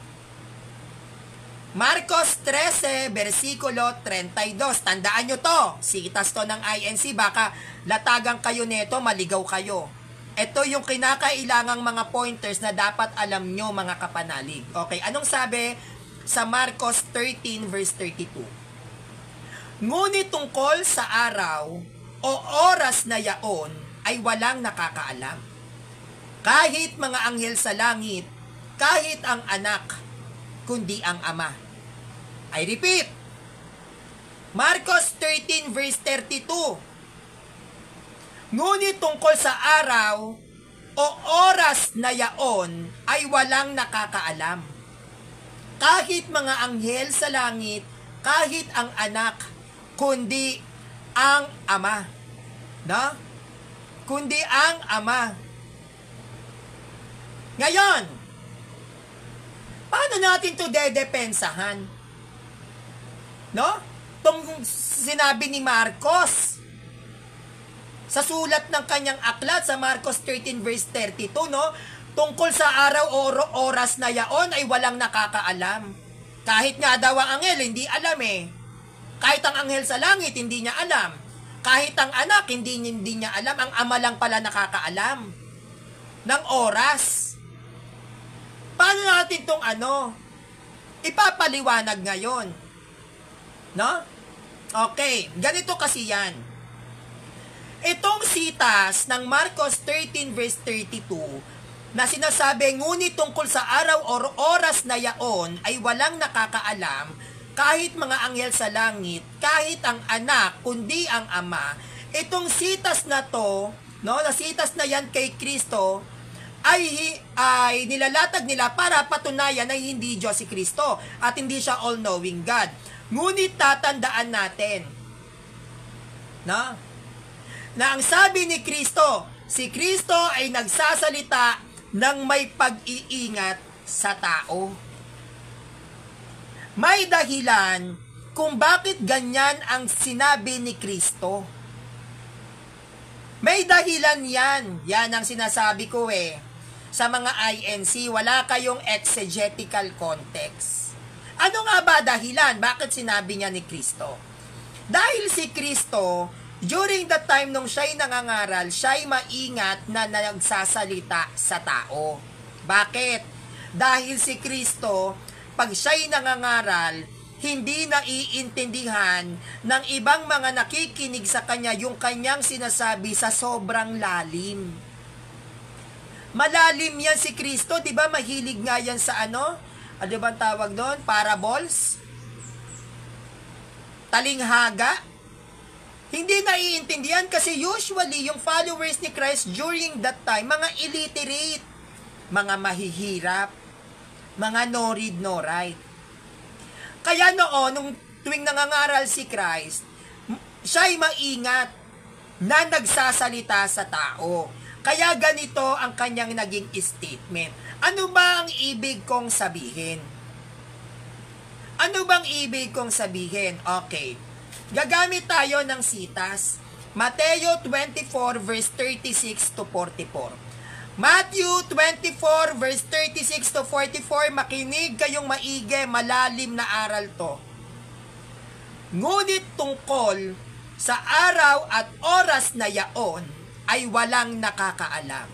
Marcos 13, versikulo 32. Tandaan nyo to. Sitas to ng INC. Baka latagang kayo neto, maligaw kayo. Ito yung kinakailangang mga pointers na dapat alam nyo, mga kapanalig. Okay, anong sabi sa Marcos 13, verse 32? Ngunit tungkol sa araw o oras na yaon ay walang nakakaalam. Kahit mga anghel sa langit, kahit ang anak, kundi ang ama. I repeat, Marcos 13 verse 32. Ngunit tungkol sa araw o oras na yaon ay walang nakakaalam. Kahit mga anghel sa langit, kahit ang anak, kundi ang ama. No? Kundi ang ama. Ngayon, paano natin to dedepensahan? No? Itong sinabi ni Marcos sa sulat ng kanyang aklat sa Marcos 13 verse 32, no? Tungkol sa araw o oras na yaon ay walang nakakaalam. Kahit nga daw ang anghel, hindi alam eh. Kahit ang anghel sa langit, hindi niya alam. Kahit ang anak, hindi niya alam. Ang ama lang pala nakakaalam ng oras. Paano natin itong ipapaliwanag ngayon? No? Okay, ganito kasi yan. Itong sitas ng Marcos 13 verse 32 na sinasabi, ngunit tungkol sa araw o oras na yaon ay walang nakakaalam, kahit mga anghel sa langit, kahit ang anak, kundi ang ama. Itong sitas na to, no, na sitas na yan kay Kristo, ay nilalatag nila para patunayan na hindi Diyos si Kristo at hindi siya all-knowing God. Ngunit tatandaan natin, no, na ang sabi ni Kristo, si Kristo ay nagsasalita ng may pag-iingat sa tao. May dahilan kung bakit ganyan ang sinabi ni Kristo. May dahilan yan. Yan ang sinasabi ko eh. Sa mga INC, wala kayong exegetical context. Ano nga ba dahilan? Bakit sinabi niya ni Kristo? Dahil si Kristo, during the time nung siya'y nangangaral, siya'y maingat na nagsasalita sa tao. Bakit? Dahil si Kristo, pag siya'y nangangaral, hindi naiintindihan ng ibang mga nakikinig sa kanya yung kanyang sinasabi sa sobrang lalim. Malalim yan si Kristo, di ba? Mahilig nga yan sa ano? Ano ba ang tawag doon? Parables? Talinghaga? Hindi naiintindihan kasi usually yung followers ni Christ during that time, mga illiterate, mga mahihirap, mga no read, no write. Kaya noon, nung tuwing nangangaral si Christ, siya'y maingat na nagsasalita sa tao. Kaya ganito ang kanyang naging statement. Ano ba ang ibig kong sabihin? Ano bang ibig kong sabihin? Okay. Gagamit tayo ng sitas. Mateo 24 verse 36 to 44. Matthew 24 verse 36 to 44. Makinig kayong maigi, malalim na aral to. Ngunit tungkol sa araw at oras na yaon ay walang nakakaalam.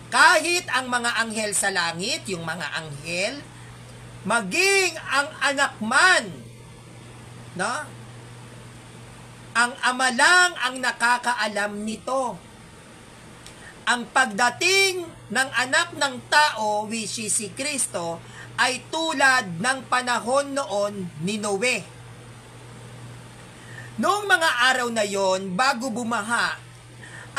Kahit ang mga anghel sa langit, yung mga anghel, maging ang anak man, no? Ang ama lang ang nakakaalam nito. Ang pagdating ng anak ng tao, which is si Kristo, ay tulad ng panahon noon ni Noe. Noong mga araw na yon, bago bumaha,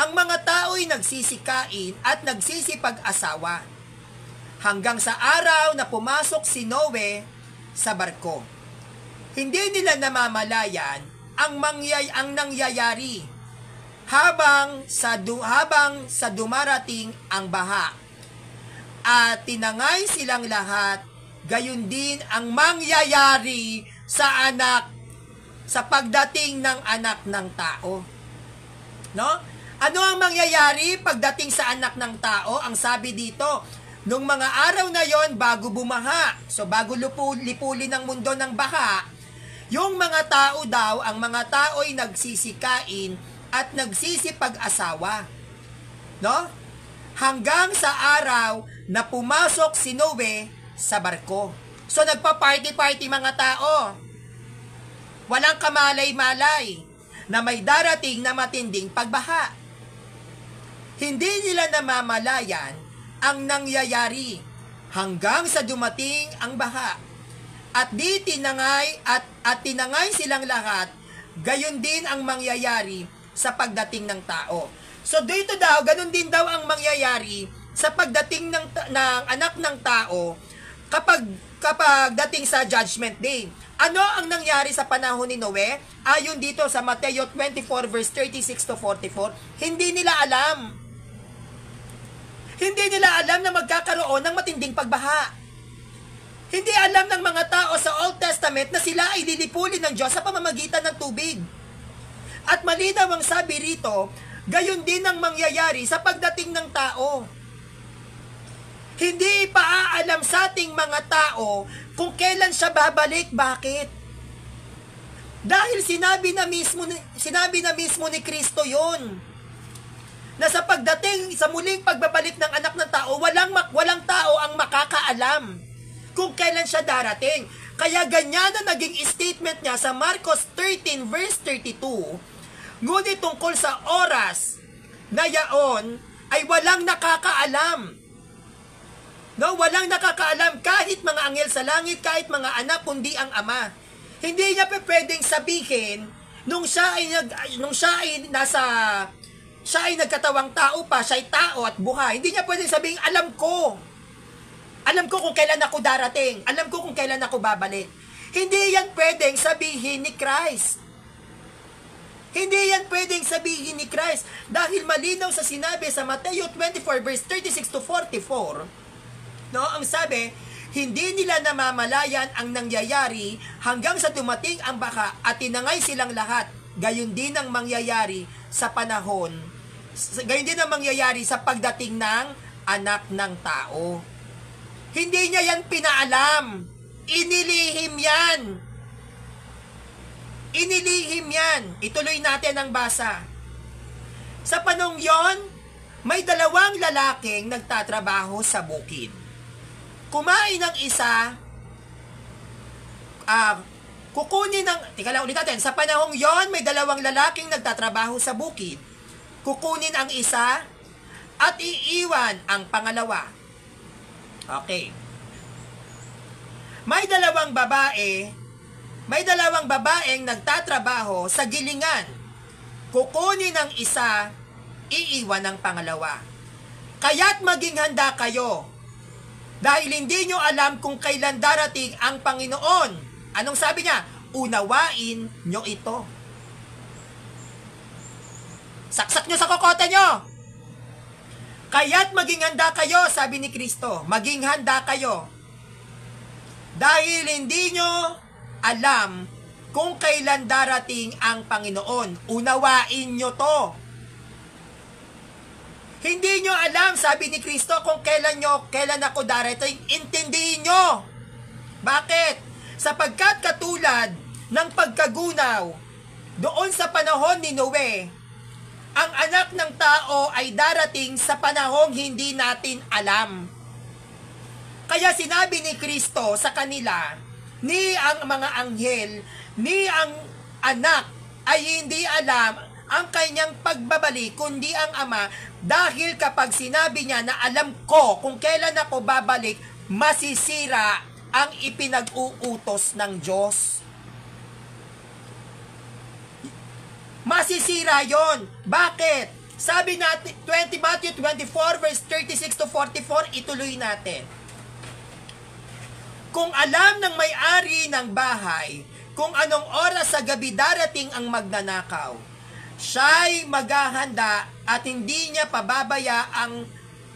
ang mga tao'y nagsisikain at nagsisipag-asawa hanggang sa araw na pumasok si Noe sa barko. Hindi nila namamalayan ang nangyayari habang sa dumarating ang baha. At tinangay silang lahat, gayon din ang mangyayari sa pagdating ng anak ng tao. No? Ano ang mangyayari pagdating sa anak ng tao? Ang sabi dito, nung mga araw na yon bago bumaha, so bago lipulin ng mundo ng baha, yung mga tao daw, ang mga tao'y nagsisikain at nagsisipag-asawa. No? Hanggang sa araw na pumasok si Noe sa barko. So nagpa-party-party mga tao. Walang kamalay-malay na may darating na matinding pagbaha. Hindi nila namamalayan ang nangyayari hanggang sa dumating ang baha. At tinangay silang lahat, gayon din ang mangyayari sa pagdating ng tao. So dito daw, ganun din daw ang mangyayari sa pagdating ng anak ng tao kapag dating sa Judgment Day. Ano ang nangyari sa panahon ni Noe? Ayon dito sa Mateo 24 verse 36 to 44, hindi nila alam. Hindi nila alam na magkakaroon ng matinding pagbaha. Hindi alam ng mga tao sa Old Testament na sila ay lilipulin ng Diyos sa pamamagitan ng tubig. At malinaw ang sabi rito, gayon din ang mangyayari sa pagdating ng tao. Hindi paaalam sa ating mga tao kung kailan siya babalik. Bakit? Dahil sinabi na mismo ni Kristo yon, na sa pagdating, sa muling pagbabalik ng anak ng tao, walang tao ang makakaalam kung kailan siya darating. Kaya ganyan na naging statement niya sa Marcos 13 verse 32, ngunit tungkol sa oras na yaon ay walang nakakaalam. No, walang nakakaalam kahit mga anghel sa langit, kahit mga anak, kundi ang Ama. Hindi niya pwedeng sabihin nung siya ay nagkatawang tao pa, siya ay tao at buhay. Hindi niya pwedeng sabihin, alam ko kung kailan ako darating, alam ko kung kailan ako babalik. Hindi yan pwedeng sabihin ni Christ. Hindi yan pwedeng sabihin ni Christ dahil malinaw sa sinabi sa Mateo 24 verse 36 to 44. No, ang sabi, hindi nila namamalayan ang nangyayari hanggang sa dumating ang baha at tinangay silang lahat. Gayon din ang mangyayari sa panahon. Gayon din ang mangyayari sa pagdating ng anak ng tao. Hindi niya yan pinaalam. Inilihim yan. Inilihim yan. Ituloy natin ang basa. Sa panahon yon, may dalawang lalaking nagtatrabaho sa bukid. Kumain ng isa, Kukunin ng, tika lang ulit natin, sa panahong yon may dalawang lalaking nagtatrabaho sa bukid. Kukunin ang isa at iiwan ang pangalawa. Okay. May dalawang babaeng nagtatrabaho sa gilingan. Kukunin ang isa, iiwan ang pangalawa. Kaya't maging handa kayo, dahil hindi nyo alam kung kailan darating ang Panginoon. Anong sabi niya? Unawain nyo ito. Saksak nyo sa kokote nyo. Kaya't maging handa kayo, sabi ni Kristo. Maging handa kayo. Dahil hindi nyo alam kung kailan darating ang Panginoon. Unawain nyo to. Hindi nyo alam, sabi ni Kristo, kung kailan ako darating. Intindihin nyo. Bakit? Sapagkat katulad ng pagkagunaw doon sa panahon ni Noe, ang anak ng tao ay darating sa panahong hindi natin alam. Kaya sinabi ni Kristo sa kanila, ni ang mga anghel, ni ang anak ay hindi alam ang kanyang pagbabalik, kundi ang ama, dahil kapag sinabi niya na alam ko kung kailan ako babalik, masisira ang ipinag-uutos ng Diyos. Masisira yon. Bakit? Sabi natin, Matthew 24 verse 36 to 44, ituloy natin. Kung alam ng may-ari ng bahay, kung anong oras sa gabi darating ang magnanakaw, siya'y maghahanda at hindi niya pababayaang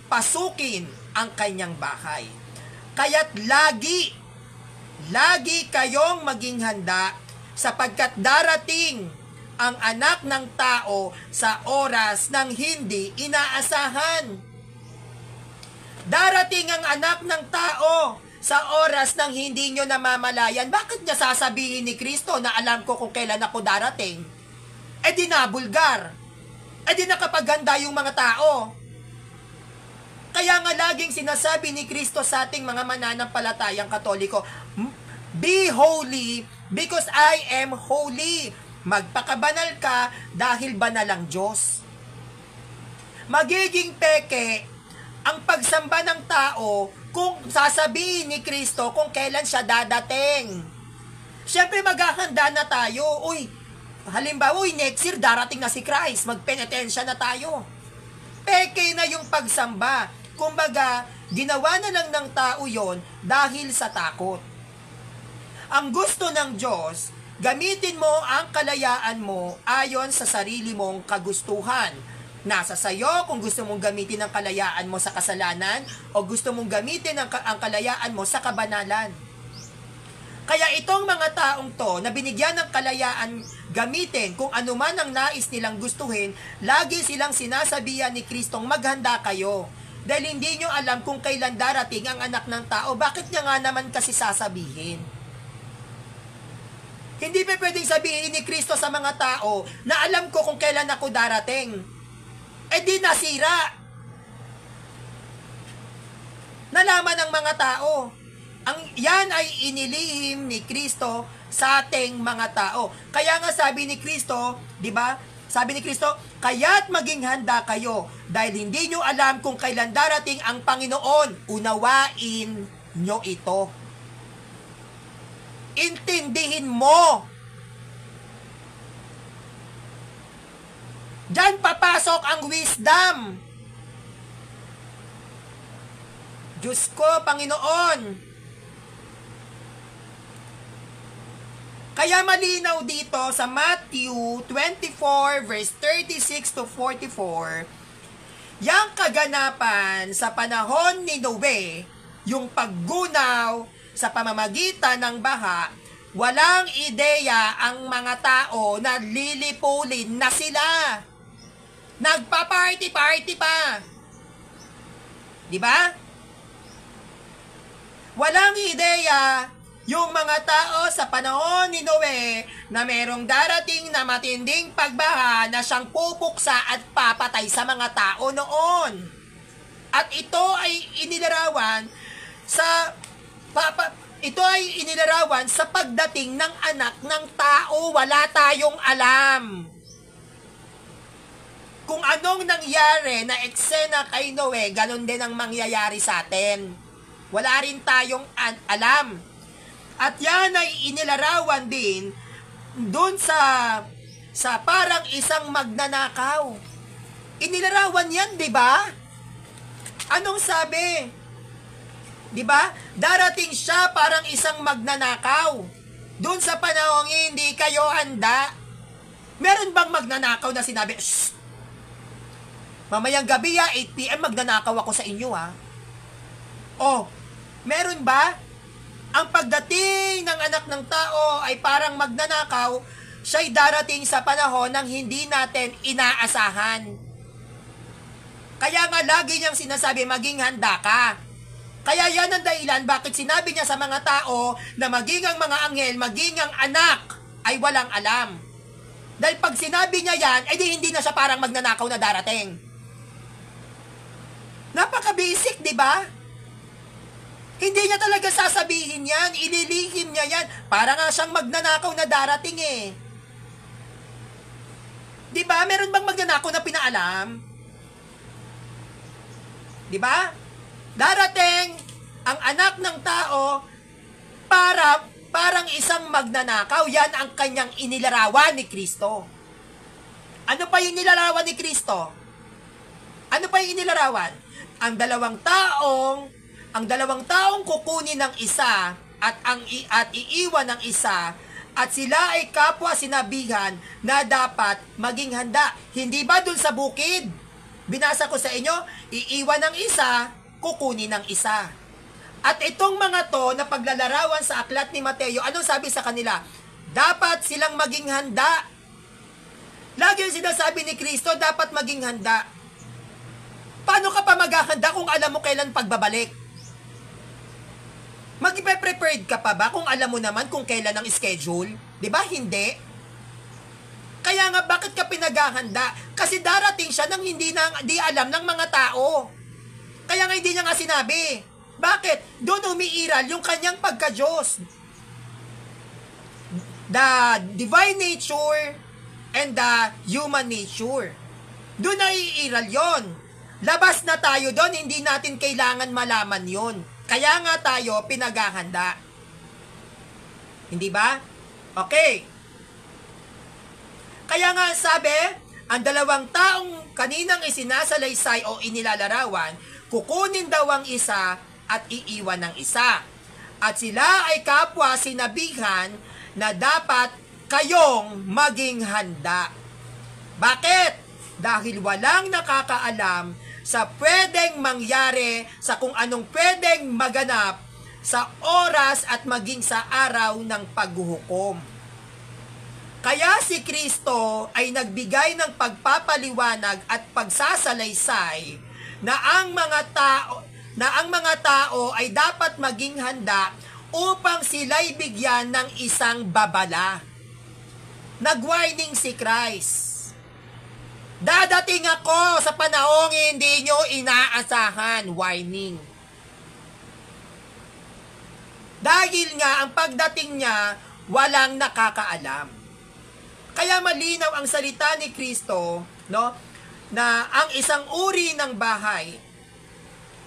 pasukin ang kanyang bahay. Kaya't lagi kayong maging handa, sapagkat darating ang anak ng tao sa oras ng hindi inaasahan. Darating ang anak ng tao sa oras ng hindi nyo namamalayan. Bakit niya sasabihin ni Kristo na alam ko kung kailan ako darating? E di nabulgar. E di nakapaganda yung mga tao. Kaya nga laging sinasabi ni Kristo sa ating mga mananampalatayang Katoliko, be holy because I am holy. Magpakabanal ka dahil banal ang Diyos. Magiging peke ang pagsamba ng tao kung sasabihin ni Kristo kung kailan siya dadating. Siyempre maghahanda na tayo. Halimbawa, next year darating na si Christ. Magpenitensya na tayo. Peke na yung pagsamba. Kumbaga, ginawa na lang ng tao yon dahil sa takot. Ang gusto ng Diyos, gamitin mo ang kalayaan mo ayon sa sarili mong kagustuhan. Nasa sayo kung gusto mong gamitin ang kalayaan mo sa kasalanan o gusto mong gamitin ang kalayaan mo sa kabanalan. Kaya itong mga taong to na binigyan ng kalayaan gamitin kung ano man ang nais nilang gustuhin, lagi silang sinasabihan ni Kristong maghanda kayo. Dahil hindi nyo alam kung kailan darating ang anak ng tao, bakit niya nga naman kasi sasabihin? Hindi pa pwedeng sabihin ni Kristo sa mga tao na alam ko kung kailan ako darating. Eh di nasira. Nalaman ng mga tao. Yan ay inilihim ni Kristo sa ating mga tao. Kaya nga sabi ni Kristo, di ba? Sabi ni Kristo, kaya't maging handa kayo dahil hindi nyo alam kung kailan darating ang Panginoon. Unawain nyo ito. Intindihin mo. Diyan papasok ang wisdom. Diyos ko, Panginoon. Kaya malinaw dito sa Matthew 24 verse 36 to 44, yang kaganapan sa panahon ni Noe, yung paggunaw sa pamamagitan ng baha, walang ideya ang mga tao na lilipulin na sila. Nagpa-party-party pa. Di ba? Walang ideya yung mga tao sa panahon ni Noe na merong darating na matinding pagbaha na siyang pupuksa at papatay sa mga tao noon. At ito ay inilarawan sa ito ay inilarawan sa pagdating ng anak ng tao. Wala tayong alam kung anong nangyari na eksena kay Noe, ganun din ang mangyayari sa atin. Wala rin tayong alam. At yan ay inilarawan din doon sa parang isang magnanakaw. Inilarawan yan, di ba? Anong sabi? Di ba? Darating siya parang isang magnanakaw. Doon sa panahong hindi kayo handa. Meron bang magnanakaw na sinabi, shh, mamayang gabi 8 p.m. magnanakaw ako sa inyo Oh, meron ba? Ang pagdating ng anak ng tao ay parang magnanakaw, siya'y darating sa panahon ng hindi natin inaasahan. Kaya nga lagi niyang sinasabi, maging handa ka. Kaya yan ang dahilan bakit sinabi niya sa mga tao na maging ang mga anghel, maging ang anak ay walang alam. Dahil pag sinabi niya yan, di hindi na siya parang magnanakaw na darating. Napaka-basic, di ba? Hindi niya talaga sasabihin yan, ililihim niya yan. Para nga siyang magnanakaw na darating Di ba? Meron bang magnanakaw na pinaalam? Di ba? Darating ang anak ng tao parang isang magnanakaw. Yan ang kanyang inilarawan ni Kristo. Ano pa yung inilarawan ni Kristo? Ano pa yung inilarawan? Ang dalawang taong kukunin ng isa at iiwan ng isa, at sila ay kapwa sinabihan na dapat maging handa. Hindi ba dun sa bukid? Binasa ko sa inyo, iiwan ng isa, kukunin ng isa. At itong mga to na paglalarawan sa aklat ni Mateo, anong sabi sa kanila? Dapat silang maging handa. Lagi yung sinasabi ni Kristo, dapat maging handa. Paano ka pa maghahanda kung alam mo kailan pagbabalik? Mag-prepared ka pa ba kung alam mo naman kung kailan ang schedule? Di ba? Hindi. Kaya nga, bakit ka pinaghahanda? Kasi darating siya nang hindi alam ng mga tao. Kaya nga hindi niya nga sinabi. Bakit? Doon umiiral yung kanyang pagka-Diyos. The divine nature and the human nature. Doon ay iiral yon. Labas na tayo doon, hindi natin kailangan malaman yon. Kaya nga tayo pinaghahanda. Hindi ba? Okay. Kaya nga sabi, ang dalawang taong kaninang isinasalaysay o inilalarawan, kukunin daw ang isa at iiwan ng isa. At sila ay kapwa sinabihan na dapat kayong maging handa. Bakit? Dahil walang nakakaalam sa pwedeng mangyari, sa kung anong pwedeng maganap sa oras at maging sa araw ng paghuhukom. Kaya si Kristo ay nagbigay ng pagpapaliwanag at pagsasalaysay na ang mga tao ay dapat maging handa upang sila'y bigyan ng isang babala. Nag-warning si Christ. Dadating ako sa panahong hindi nyo inaasahan. Warning. Dahil nga ang pagdating niya, walang nakakaalam. Kaya malinaw ang salita ni Kristo, no, na ang isang uri ng bahay,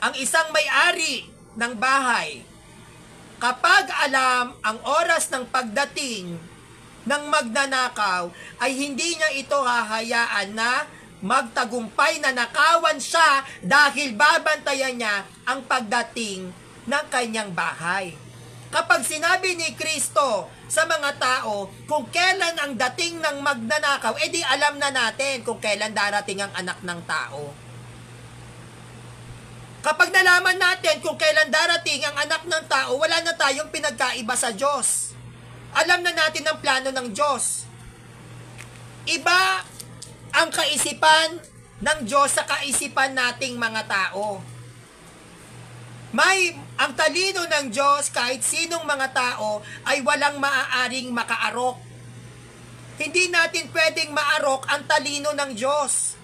ang isang may-ari ng bahay, kapag alam ang oras ng pagdating ng magnanakaw, ay hindi niya ito hahayaan na magtagumpay na nakawan siya dahil babantayan niya ang pagdating ng kanyang bahay. Kapag sinabi ni Kristo sa mga tao kung kailan ang dating ng magnanakaw, edi alam na natin kung kailan darating ang anak ng tao. Kapag nalaman natin kung kailan darating ang anak ng tao, wala na tayong pinagkaiba sa Diyos. Alam na natin ang plano ng Diyos. Iba ang kaisipan ng Diyos sa kaisipan nating mga tao. Ang talino ng Diyos, kahit sinong mga tao, ay walang maaaring makaarok. Hindi natin pwedeng maarok ang talino ng Diyos.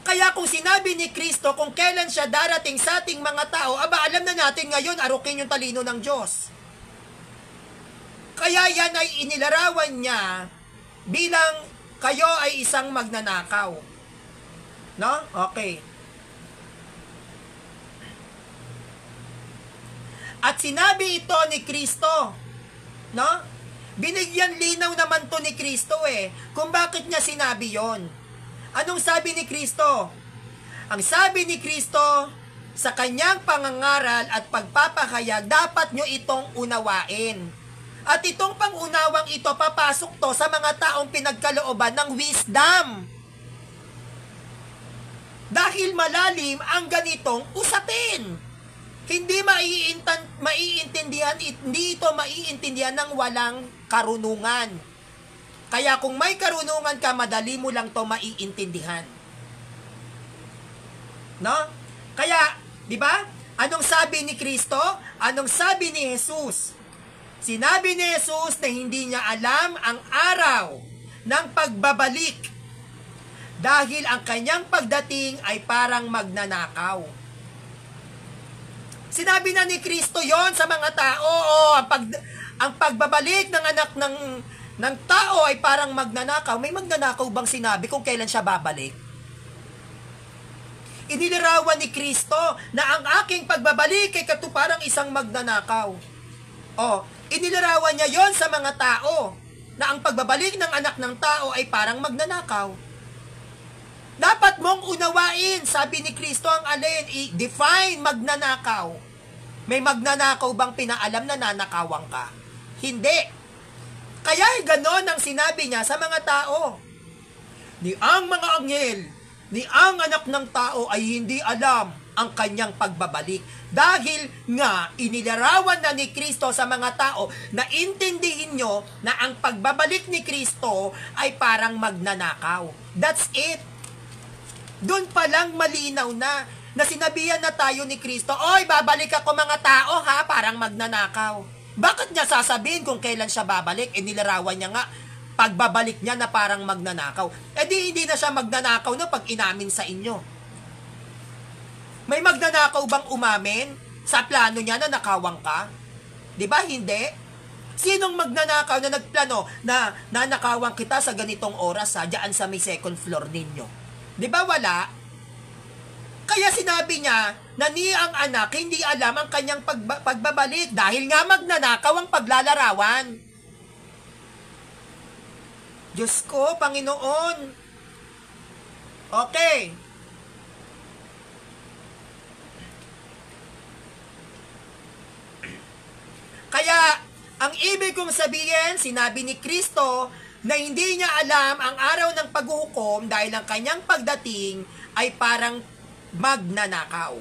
Kaya kung sinabi ni Kristo kung kailan siya darating sa ating mga tao, aba alam na natin ngayon, arukin yung talino ng Diyos. Kaya yan ay inilarawan niya bilang kayo ay isang magnanakaw. No? Okay. At sinabi ito ni Kristo, no? Binigyan linaw naman to ni Kristo kung bakit niya sinabi yon. Anong sabi ni Kristo? Ang sabi ni Kristo, sa kanyang pangangaral at pagpapahayag, dapat nyo itong unawain. At itong pangunawang ito, papasok to sa mga taong pinagkalooban ng wisdom. Dahil malalim ang ganitong usapin. Hindi maiintindihan, hindi ito maiintindihan ng walang karunungan. Kaya kung may karunungan ka, madali mo lang to maiintindihan. No? Kaya, di ba? Anong sabi ni Kristo? Anong sabi ni Jesus? Sinabi ni Jesus na hindi niya alam ang araw ng pagbabalik dahil ang kanyang pagdating ay parang magnanakaw. Sinabi na ni Kristo yon sa mga tao, ang pagbabalik ng anak ng tao ay parang magnanakaw. May magnanakaw bang sinabi kung kailan siya babalik? Inilarawan ni Kristo na ang aking pagbabalik ay katuparang isang magnanakaw. Inilarawan niya yon sa mga tao na ang pagbabalik ng anak ng tao ay parang magnanakaw. Dapat mong unawain, sabi ni Kristo, ang alin, i-define magnanakaw. May magnanakaw bang pinaalam na nanakawan ka? Hindi. Kaya ganon ang sinabi niya sa mga tao. Ni ang mga anghel, ni ang anak ng tao ay hindi alam ang kanyang pagbabalik. Dahil nga, inilarawan na ni Kristo sa mga tao na intindihin nyo na ang pagbabalik ni Kristo ay parang magnanakaw. That's it. Doon pa lang malinaw na sinabihan na tayo ni Kristo, oy, babalik ako mga tao ha, parang magnanakaw. Bakit niya sasabihin kung kailan siya babalik? Nilarawan niya nga, pagbabalik niya na parang magnanakaw. Hindi na siya magnanakaw na pag inamin sa inyo. May magnanakaw bang umamin sa plano niya na nakawang ka? Di ba hindi? Sinong magnanakaw na nagplano na nanakawang kita sa ganitong oras diyan sa may second floor ninyo? Di ba wala? Kaya sinabi niya na ni ang anak hindi alam ang kanyang pagbabalik dahil nga magnanakaw ang paglalarawan. Diyos ko, Panginoon. Okay. Kaya, ang ibig kong sabihin, sinabi ni Kristo, na hindi niya alam ang araw ng paghuhukom dahil ang kanyang pagdating ay parang magnanakaw.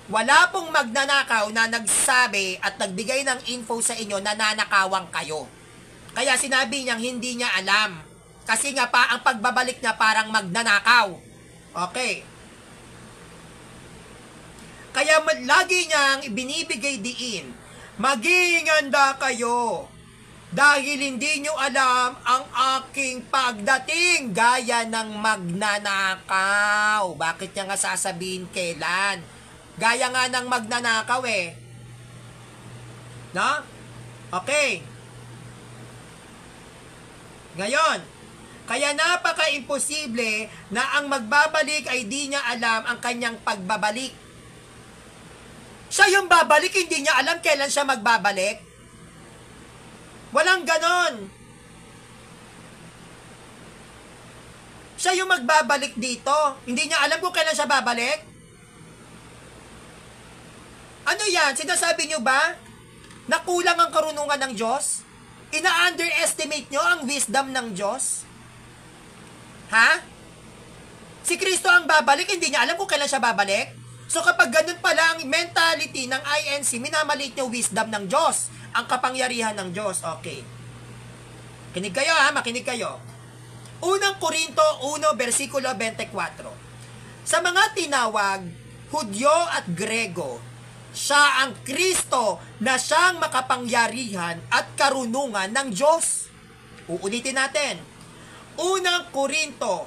Wala pong magnanakaw na nagsabi at nagbigay ng info sa inyo na nanakawang kayo. Kaya sinabi niyang hindi niya alam. Kasi nga ang pagbabalik niya parang magnanakaw. Okay. Kaya lagi niyang binibigay diin, maging handa kayo. Dahil hindi nyo alam ang aking pagdating gaya ng magnanakaw. Bakit niya nga sasabihin kailan? Gaya nga ng magnanakaw No? Okay. Ngayon, kaya napaka-imposible na ang magbabalik ay di niya alam ang kanyang pagbabalik. Siya yung babalik, hindi niya alam kailan siya magbabalik. Walang ganon. Siya yung magbabalik dito. Hindi niya alam kung kailan siya babalik. Ano yan? Sinasabi niyo ba na kulang ang karunungan ng Diyos? Ina-underestimate niyo ang wisdom ng Diyos? Ha? Si Kristo ang babalik, hindi niya alam kung kailan siya babalik? So kapag ganun pala ang mentality ng INC, minamaliit niyo wisdom ng Diyos. Ang kapangyarihan ng Diyos. Okay. Kinig kayo makinig kayo. Unang Korinto 1, versikulo 24. Sa mga tinawag, Hudyo at Grego, siya ang Kristo na siyang makapangyarihan at karunungan ng Diyos. Uulitin natin. Unang Korinto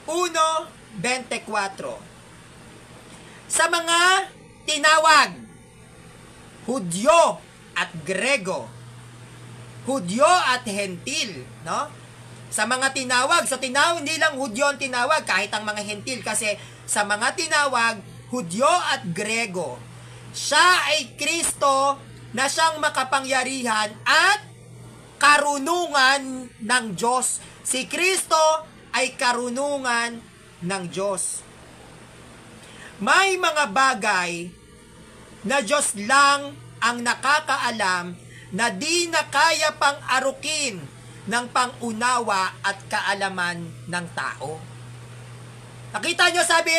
1, 1:24. Sa mga tinawag, Hudyo at Grego, Hudyo at Hentil, no? Sa mga tinawag, hindi lang Hudyo ang tinawag, kahit ang mga Hentil, kasi sa mga tinawag, Hudyo at Grego, siya ay Kristo na siyang makapangyarihan at karunungan ng Diyos. Si Kristo ay karunungan ng Diyos. May mga bagay na Diyos lang ang nakakaalam na di na kaya pang arukin ng pangunawa at kaalaman ng tao. Nakita nyo sabi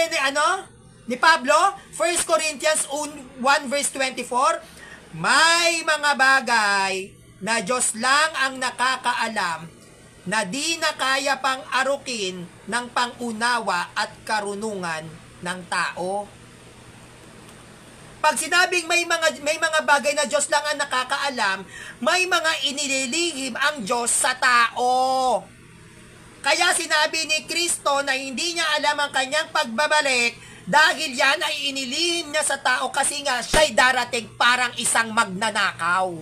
ni Pablo, 1 Corinthians 1 verse 24, may mga bagay na Diyos lang ang nakakaalam na di na kaya pang arukin ng pangunawa at karunungan ng tao. Pag sinabing may mga bagay na Diyos lang ang nakakaalam, may mga inililihim ang Diyos sa tao. Kaya sinabi ni Kristo na hindi niya alam ang kanyang pagbabalik dahil yan ay inilihim niya sa tao kasi nga siya'y darating parang isang magnanakaw.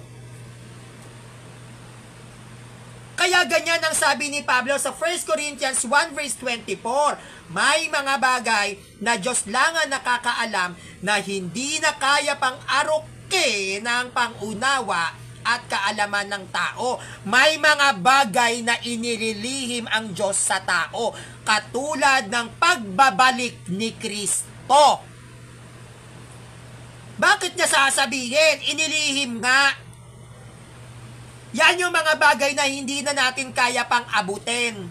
Kaya ganyan ang sabi ni Pablo sa 1 Corinthians 1 verse 24, may mga bagay na Diyos lang ang nakakaalam na hindi na kaya pang arukin ng pangunawa at kaalaman ng tao. May mga bagay na inililihim ang Diyos sa tao, katulad ng pagbabalik ni Kristo. Bakit niya sasabihin? Inilihim nga. Yan yung mga bagay na hindi na natin kaya pang abutin.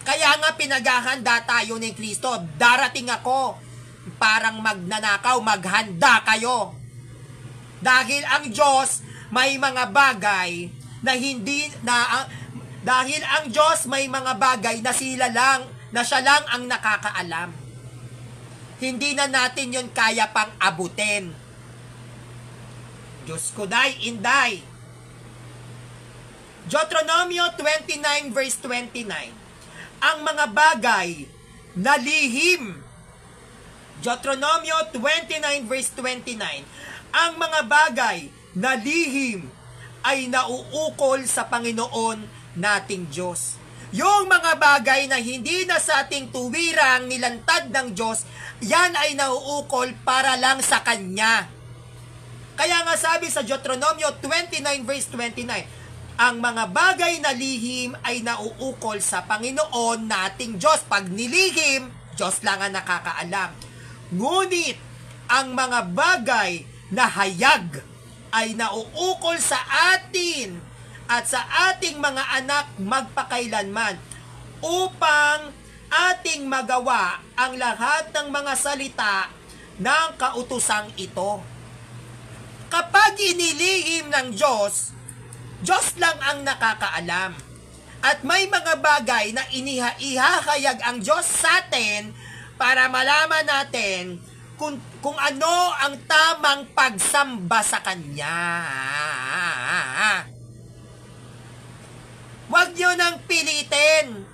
Kaya nga pinaghahanda tayo ni Kristo. Darating ako, parang magnanakaw, maghanda kayo. Dahil ang Diyos may mga bagay na dahil ang Diyos may mga bagay na siya lang ang nakakaalam. Hindi na natin yun kaya pang abutin. Diyos ko day, inday. Deuteronomio 29 verse 29. Ang mga bagay na lihim. Deuteronomio 29 verse 29. Ang mga bagay na lihim ay nauukol sa Panginoon nating Diyos. Yung mga bagay na hindi na sa ating tuwirang nilantad ng Diyos, yan ay nauukol para lang sa Kanya. Kaya nga sabi sa Deuteronomio 29 verse 29, ang mga bagay na lihim ay nauukol sa Panginoon nating Diyos. Pag nilihim, Diyos lang ang nakakaalam. Ngunit, ang mga bagay na hayag ay nauukol sa atin at sa ating mga anak magpakailanman upang ating magawa ang lahat ng mga salita ng kautusang ito. Kapag inilihim ng Diyos, Diyos lang ang nakakaalam. At may mga bagay na ihahayag ang Diyos sa atin para malaman natin kung ano ang tamang pagsamba sa Kanya. Huwag nyo nang pilitin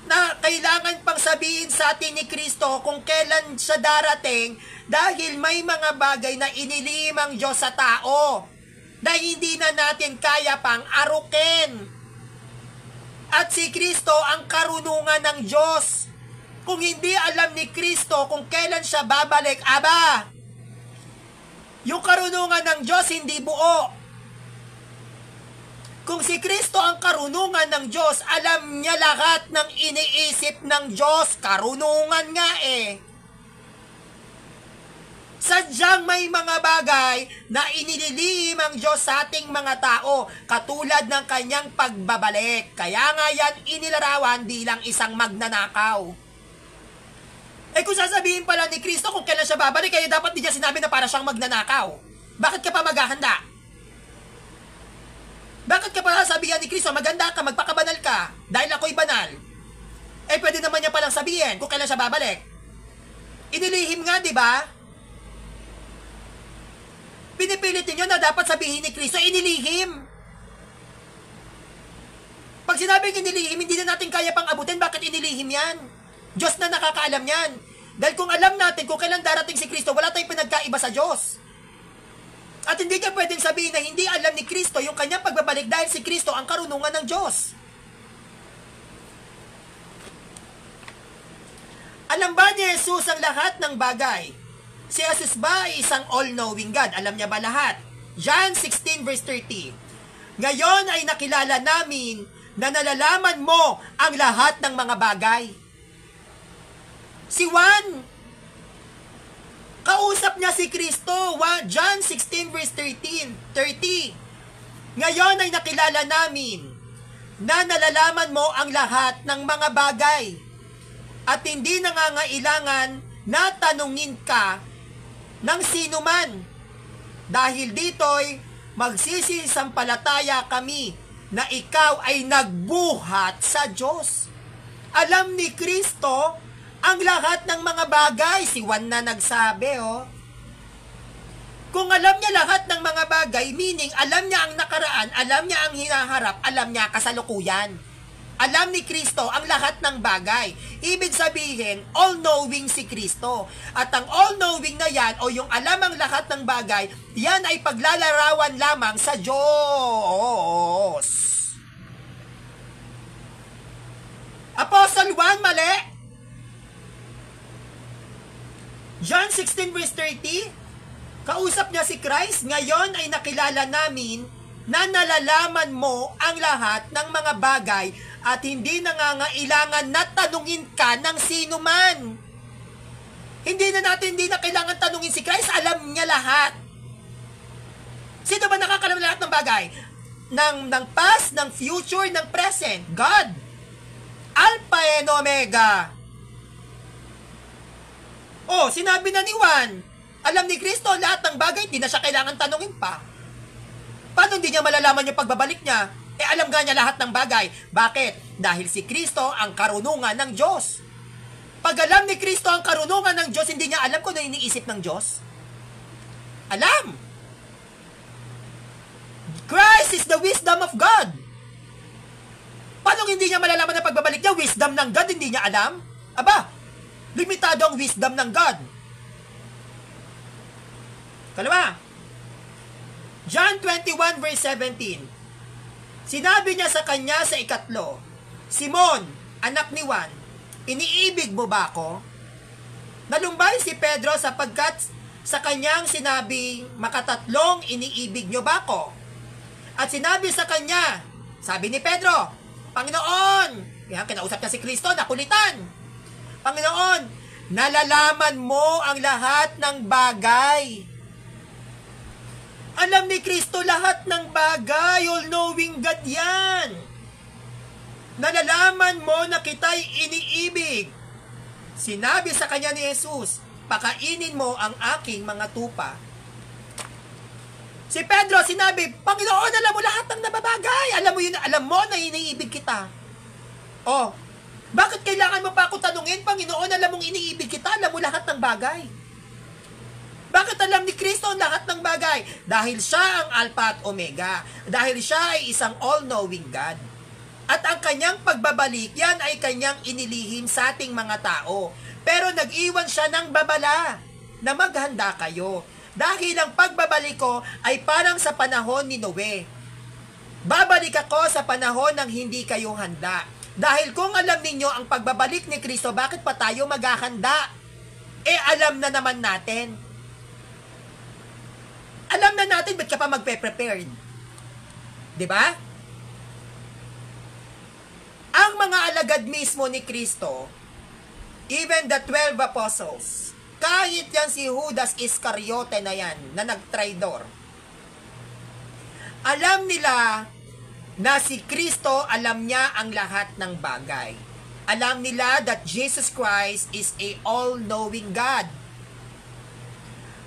na kailangan pang sabihin sa atin ni Kristo kung kailan siya darating dahil may mga bagay na inilihim ang Diyos sa tao na hindi na natin kaya pang arukin. At si Kristo ang karunungan ng Diyos. Kung hindi alam ni Kristo kung kailan siya babalik, yung karunungan ng Diyos hindi buo. Kung si Kristo ang karunungan ng Diyos, alam niya lahat ng iniisip ng Diyos. Karunungan nga eh. Sadyang may mga bagay na inililihim ang Diyos sa ating mga tao, katulad ng kanyang pagbabalik. Kaya nga yan inilarawan bilang isang magnanakaw. Kung sasabihin pala ni Kristo kung kailan siya babalik, kaya dapat di niya sinabi na para siyang magnanakaw. Bakit ka pa maghahanda? Bakit ka pa sabihan ni Kristo, maganda ka, magpakabanal ka, dahil ako'y banal? Pwede naman niya palang sabihin kung kailan siya babalik. Inilihim nga, di ba? Pinipilit niyo na dapat sabihin ni Kristo, inilihim. Pag Pag sinabing inilihim, hindi na natin kaya pang abutin. Bakit inilihim yan? Diyos na nakakaalam yan. Dahil kung alam natin kung kailan darating si Kristo, wala tayong pinagkaiba sa Diyos. At hindi ka pwedeng sabihin na hindi alam ni Kristo yung kanyang pagbabalik dahil si Kristo ang karunungan ng Diyos. Alam ba ni Jesus ang lahat ng bagay? Si Jesus ba ay isang all-knowing God? Alam niya ba lahat? John 16 verse 30. Ngayon ay nakilala namin na nalalaman mo ang lahat ng mga bagay. Si Juan, kausap niya si Kristo. John 16 verse 30. Ngayon ay nakilala namin na nalalaman mo ang lahat ng mga bagay at hindi nangangailangan na tanungin ka ng sino man. Dahil dito'y magsisisampalataya kami na ikaw ay nagbuhat sa Diyos. Alam ni Kristo ang lahat ng mga bagay. Si Juan na nagsabi, Kung alam niya lahat ng mga bagay, meaning alam niya ang nakaraan, alam niya ang hinaharap, alam niya kasalukuyan. Alam ni Kristo ang lahat ng bagay. Ibig sabihin, all-knowing si Kristo. At ang all-knowing na yan, o yung alam ang lahat ng bagay, yan ay paglalarawan lamang sa Diyos. Apostle Juan, mali. John 16 verse 30, kausap niya si Christ, ngayon ay nakilala namin na nalalaman mo ang lahat ng mga bagay at hindi nangangailangan na tanungin ka ng sino man. Hindi na kailangan tanungin si Christ, alam niya lahat. Sino ba nakakalam lahat ng bagay? Ng past, ng future, ng present? God. Alpha and Omega. Sinabi na ni Juan, alam ni Kristo lahat ng bagay, hindi na siya kailangan tanungin pa. Paano hindi niya malalaman yung pagbabalik niya? Alam nga niya lahat ng bagay. Bakit? Dahil si Kristo ang karunungan ng Diyos. Pag alam ni Kristo ang karunungan ng Diyos, hindi niya alam kung ano iniisip ng Diyos. Alam. Christ is the wisdom of God. Paano hindi niya malalaman ang pagbabalik niya? Wisdom ng God, hindi niya alam? Aba, limitado ang wisdom ng God. Kalawa, John 21 verse 17. Sinabi niya sa kanya sa ikatlo, Simon, anak ni Juan, iniibig mo ba ako? Nalumbay si Pedro sapagkat sa kanyang sinabing makatatlong iniibig niyo ba ako? At sinabi sa kanya, sabi ni Pedro, Panginoon, yan, kinausap niya si Kristo, nakulitan. Panginoon, nalalaman mo ang lahat ng bagay. Alam ni Kristo lahat ng bagay, all-knowing God yan. Nalalaman mo na kita'y iniibig. Sinabi sa kanya ni Jesus, pakainin mo ang aking mga tupa. Si Pedro sinabi, Panginoon, alam mo lahat ng nababagay. Alam mo na iniibig kita. Bakit kailangan mo pa ako tanungin, Panginoon, alam mong iniibig kita, alam mo lahat ng bagay. Bakit alam ni Kristo ang lahat ng bagay? Dahil siya ang Alpha at Omega. Dahil siya ay isang all-knowing God. At ang kanyang pagbabalik, yan ay kanyang inilihim sa ating mga tao. Pero nag-iwan siya ng babala na maghanda kayo. Dahil ang pagbabalik ko ay parang sa panahon ni Noe. Babalik ako sa panahon ng hindi kayo handa. Dahil kung alam ninyo ang pagbabalik ni Kristo, bakit pa tayo maghahanda? Alam na naman natin. Alam na natin, ba't ka pa magpe-prepared? Diba? Ang mga alagad mismo ni Kristo, even the 12 apostles, kahit yan si Judas Iscariote na yan, na nagtraidor, alam nila na si Kristo, alam niya ang lahat ng bagay. Alam nila that Jesus Christ is a all-knowing God.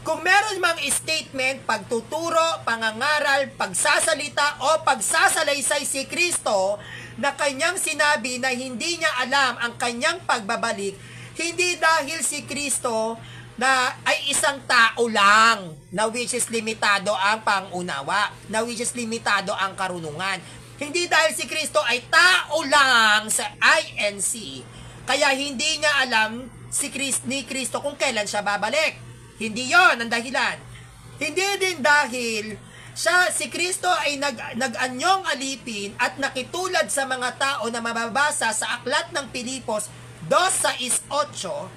Kung meron mang statement, pagtuturo, pangangaral, pagsasalita o pagsasalaysay si Kristo na kanyang sinabi na hindi niya alam ang kanyang pagbabalik, hindi dahil si Kristo na ay isang tao lang na which is limitado ang pangunawa, na which is limitado ang karunungan. Hindi dahil si Kristo ay tao lang sa INC, kaya hindi niya alam ni Kristo kung kailan siya babalik. Hindi yon ang dahilan. Hindi din dahil si Kristo ay nag-anyong alipin at nakitulad sa mga tao na mababasa sa aklat ng Pilipos 2:6-8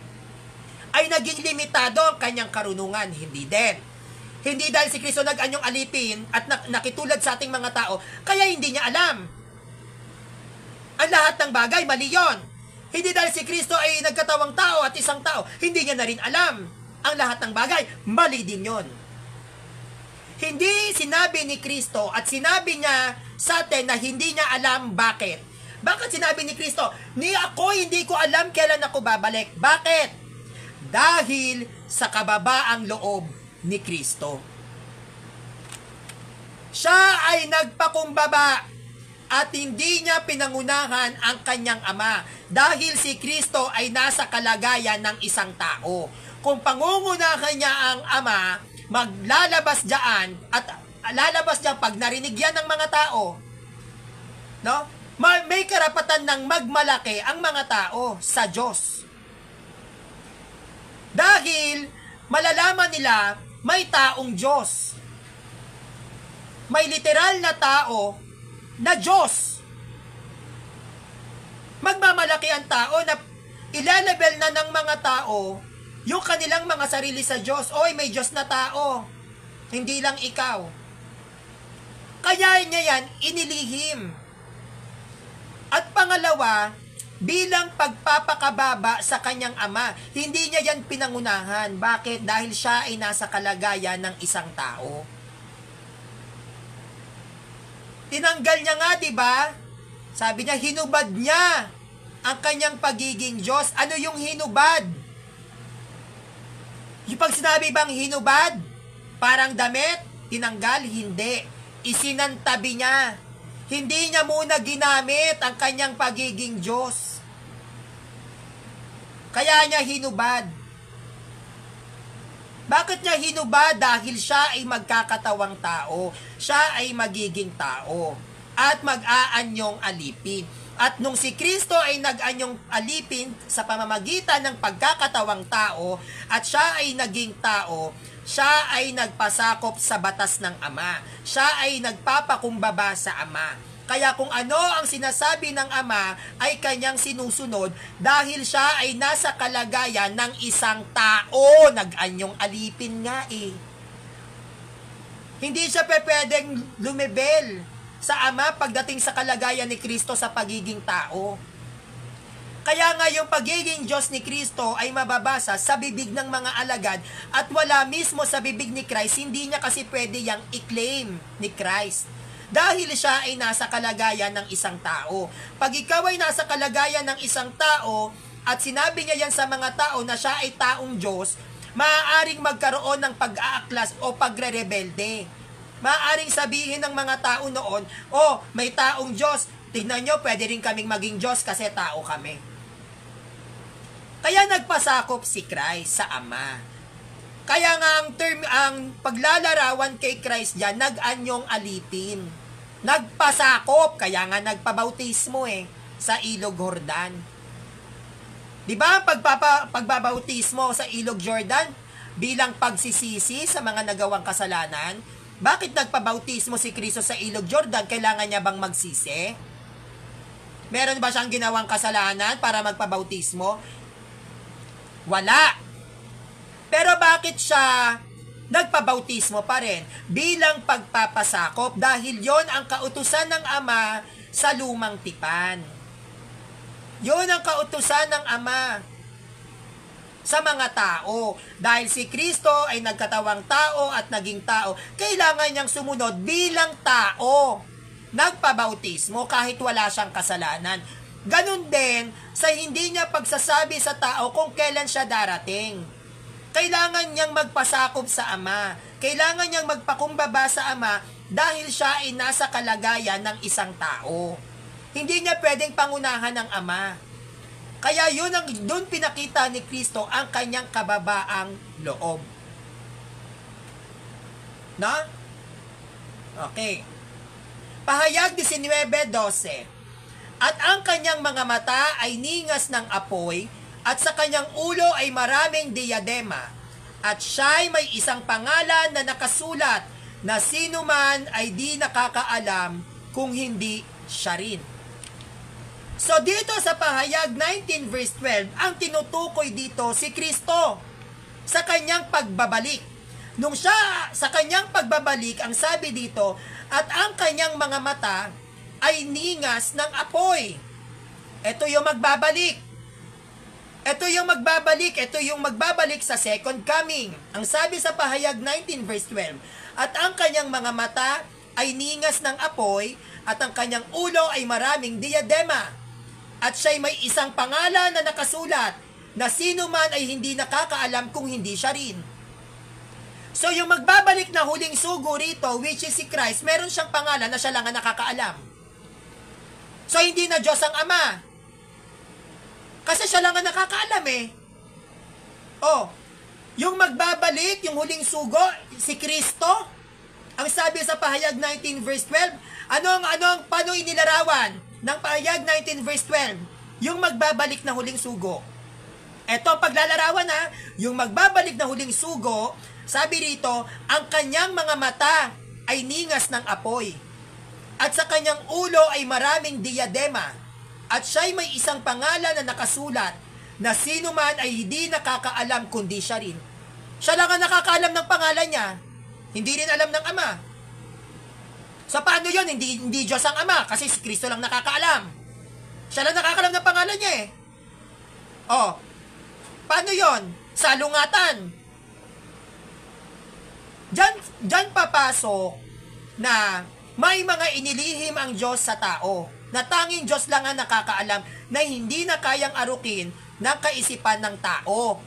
ay naging limitado ang kanyang karunungan. Hindi din. Hindi dahil si Kristo nag-anyong alipin at nakitulad sa ating mga tao, kaya hindi niya alam. Ang lahat ng bagay, mali yun. Hindi dahil si Kristo ay nagkatawang tao at isang tao, hindi niya na rin alam. Ang lahat ng bagay, mali din yun. Hindi sinabi ni Kristo at sinabi niya sa atin na hindi niya alam bakit. Bakit sinabi ni Kristo, hindi ko alam kailan ako babalik. Bakit? Dahil sa kababaang loob ni Kristo. Siya ay nagpakumbaba at hindi niya pinangunahan ang kanyang ama dahil si Kristo ay nasa kalagayan ng isang tao. Kung pangungunahan niya ang ama, maglalabas diyan at lalabas diyan pag narinig yan ng mga tao. No? May karapatan ng magmalaki ang mga tao sa Diyos. Dahil malalaman nila may taong Diyos. May literal na tao na Diyos. Magmamalaki ang tao na ilalabel na ng mga tao yung kanilang mga sarili sa Diyos. Oy, may Diyos na tao. Hindi lang ikaw. Kaya niya yan inilihim. At pangalawa, bilang pagpapakababa sa kanyang ama, hindi niya yan pinangunahan. Bakit? Dahil siya ay nasa kalagayan ng isang tao. Tinanggal niya nga, diba? Sabi niya, hinubad niya ang kanyang pagiging Diyos. Ano yung hinubad? Yung pag sinabi bang hinubad, parang damit, tinanggal, hindi. Isinantabi niya. Hindi niya muna ginamit ang kanyang pagiging Diyos. Kaya niya hinubad. Bakit niya hinubad? Dahil siya ay magkakatawang tao. Siya ay magiging tao. At mag-aanyong alipin. At nung si Kristo ay nag-anyong alipin sa pamamagitan ng pagkakatawang tao at siya ay naging tao, siya ay nagpasakop sa batas ng Ama. Siya ay nagpapakumbaba sa Ama. Kaya kung ano ang sinasabi ng Ama ay kanyang sinusunod dahil siya ay nasa kalagayan ng isang tao. Nag-anyong alipin nga eh. Hindi siya pwedeng lumebel sa Ama pagdating sa kalagayan ni Kristo sa pagiging tao. Kaya nga yung pagiging Diyos ni Kristo ay mababasa sa bibig ng mga alagad at wala mismo sa bibig ni Christ, hindi niya kasi pwede yang i-claim ni Christ. Dahil siya ay nasa kalagayan ng isang tao. Pag ikaw ay nasa kalagayan ng isang tao at sinabi niya yan sa mga tao na siya ay taong Diyos, maaaring magkaroon ng pag-aaklas o pagre-rebelde. Maaaring sabihin ng mga tao noon, may taong Diyos, tignan nyo, pwede rin kaming maging Diyos kasi tao kami. Kaya nagpasakop si Christ sa Ama. Kaya nga ang paglalarawan kay Christ diyan, nag-anyong alipin. Nagpasakop, kaya nga nagpabautismo sa Ilog Jordan. 'Di ba? Pagbabautismo sa Ilog Jordan bilang pagsisisi sa mga nagawang kasalanan. Bakit nagpabautismo si Kristo sa Ilog Jordan? Kailangan niya bang magsisi? Meron ba siyang ginawang kasalanan para magpabautismo? Wala. Pero bakit siya nagpabautismo pa rin? Bilang pagpapasakop dahil yon ang kautusan ng Ama sa lumang tipan. Yon ang kautusan ng Ama sa mga tao. Dahil si Kristo ay nagkatawang tao at naging tao, kailangan niyang sumunod bilang tao. Nagpabautismo kahit wala siyang kasalanan. Ganun din sa hindi niya pagsasabi sa tao kung kailan siya darating. Kailangan niyang magpasakop sa Ama. Kailangan niyang magpakumbaba sa Ama dahil siya ay nasa kalagayan ng isang tao. Hindi niya pwedeng pangunahan ng Ama. Kaya yun ang doon pinakita ni Kristo ang kanyang kababaang loob. Na? Okay. Pahayag 19:12. At ang kanyang mga mata ay ningas ng apoy, at sa kanyang ulo ay maraming diadema, at siya'y may isang pangalan na nakasulat na sino man ay di nakakaalam kung hindi siya rin. So dito sa pahayag 19 verse 12, ang tinutukoy dito si Kristo sa kanyang pagbabalik. Nung siya sa kanyang pagbabalik, ang sabi dito, at ang kanyang mga mata ay ningas ng apoy. Ito yung magbabalik. Ito yung magbabalik. Ito yung magbabalik sa second coming. Ang sabi sa pahayag 19 verse 12, at ang kanyang mga mata ay ningas ng apoy, at ang kanyang ulo ay maraming diadema, at siya'y may isang pangalan na nakasulat na sino man ay hindi nakakaalam kung hindi siya rin. So yung magbabalik na huling sugo rito, which is si Christ, meron siyang pangalan na siya lang ang nakakaalam. So hindi na Diyos ang Ama, kasi siya lang ang nakakaalam eh. Oh, yung magbabalik, yung huling sugo, si Kristo, ang sabi sa pahayag 19 verse 12, paano inilarawan ng pahayag 19 verse 12? Yung magbabalik na huling sugo. Ito, paglalarawan ha, yung magbabalik na huling sugo, sabi rito, ang kanyang mga mata ay ningas ng apoy, at sa kanyang ulo ay maraming diadema, at siya'y may isang pangalan na nakasulat na sino man ay hindi nakakaalam kundi siya rin. Siya lang ang nakakaalam ng pangalan niya, hindi rin alam ng Ama. So paano yun? Hindi Diyos ang Ama, kasi si Kristo lang nakakaalam. Siya lang nakakaalam ng pangalan niya eh. Oh, paano yun? Salungatan. Diyan papasok na may mga inilihim ang Diyos sa tao, na tanging Diyos lang ang nakakaalam, na hindi na kayang arukin ng kaisipan ng tao.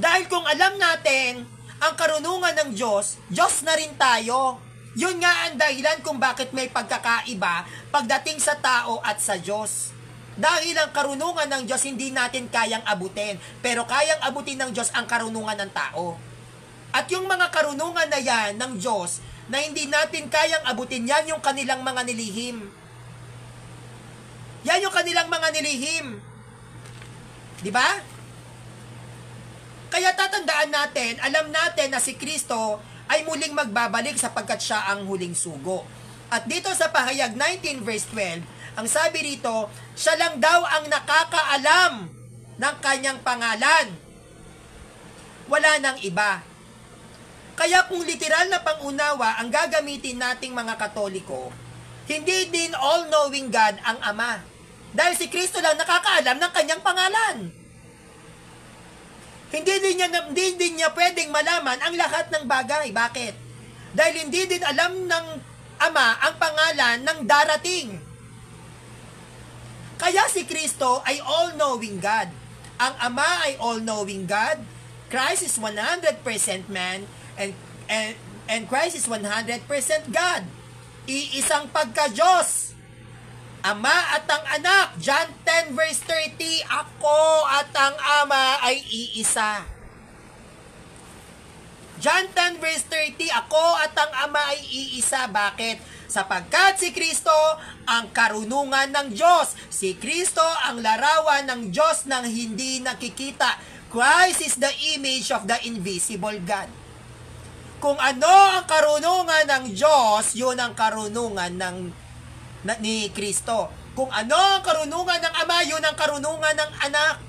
Dahil kung alam natin ang karunungan ng Diyos, Diyos na rin tayo. Yun nga ang dahilan kung bakit may pagkakaiba pagdating sa tao at sa Diyos. Dahil ang karunungan ng Diyos hindi natin kayang abutin, pero kayang abutin ng Diyos ang karunungan ng tao. At yung mga karunungan na yan ng Diyos, na hindi natin kayang abutin, yan yung kanilang mga nilihim. Yan yung kanilang mga nilihim. Di ba? Kaya tatandaan natin, alam natin na si Kristo ay muling magbabalik sapagkat siya ang huling sugo. At dito sa pahayag 19 verse 12, ang sabi rito, siya lang daw ang nakakaalam ng kanyang pangalan. Wala nang iba. Kaya kung literal na pangunawa ang gagamitin nating mga Katoliko, hindi din all-knowing God ang Ama. Dahil si Kristo lang nakakaalam ng kanyang pangalan. Hindi din niya pwedeng malaman ang lahat ng bagay. Bakit? Dahil hindi din alam ng Ama ang pangalan ng darating. Kaya si Kristo ay all-knowing God. Ang Ama ay all-knowing God. Christ is 100% man and Christ is 100% God. Iisang pagka-Diyos. Ama at ang anak. John 10 verse 30, ako at ang Ama ay iisa. John 10 verse 30, ako at ang Ama ay iisa. Bakit? Sapagkat si Kristo ang karunungan ng Diyos. Si Kristo ang larawan ng Diyos nang hindi nakikita. Christ is the image of the invisible God. Kung ano ang karunungan ng Diyos, yun ang karunungan ni Kristo. Kung ano ang karunungan ng Ama, yun ang karunungan ng anak.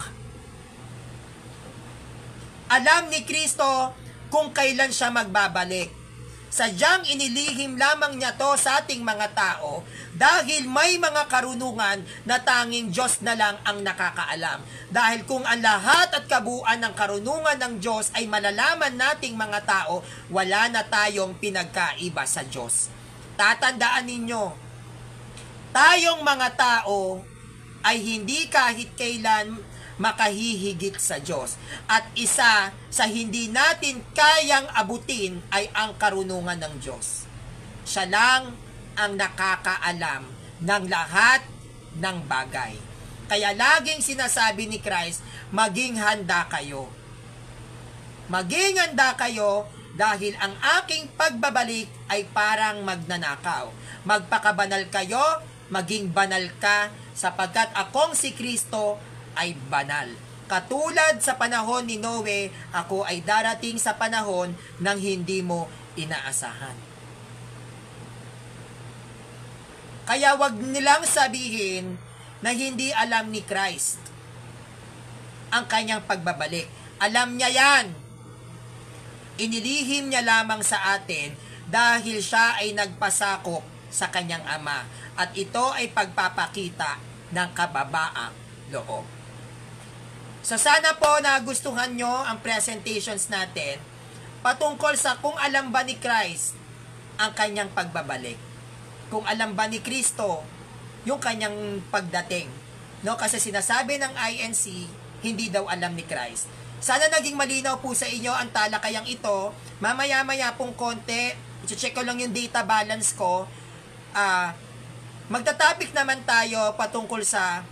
Alam ni Kristo kung kailan siya magbabalik. Sadyang inilihim lamang niya to sa ating mga tao dahil may mga karunungan na tanging Diyos na lang ang nakakaalam. Dahil kung ang lahat at kabuuan ng karunungan ng Diyos ay malalaman nating mga tao, wala na tayong pinagkaiba sa Diyos. Tatandaan ninyo, tayong mga tao ay hindi kahit kailan makahihigit sa Diyos. At isa sa hindi natin kayang abutin ay ang karunungan ng Diyos. Siya lang ang nakakaalam ng lahat ng bagay. Kaya laging sinasabi ni Christ, maging handa kayo. Maging handa kayo dahil ang aking pagbabalik ay parang magnanakaw. magpakabanal kayo, maging banal ka, sapagkat akong si Kristo ay banal. Katulad sa panahon ni Noe, ako ay darating sa panahon ng hindi mo inaasahan. Kaya wag nilang sabihin na hindi alam ni Christ ang kanyang pagbabalik. Alam niya yan. Inilihim niya lamang sa atin dahil siya ay nagpasakop sa kanyang ama. At ito ay pagpapakita ng kababaang loob. So sana po nagustuhan nyo ang presentations natin patungkol sa kung alam ba ni Christ ang kanyang pagbabalik. Kung alam ba ni Kristo yung kanyang pagdating. No? Kasi sinasabi ng INC, hindi daw alam ni Christ. Sana naging malinaw po sa inyo ang talakayang ito. Mamaya-maya pong konti, i-check ko lang yung data balance ko. Magta-topic naman tayo patungkol sa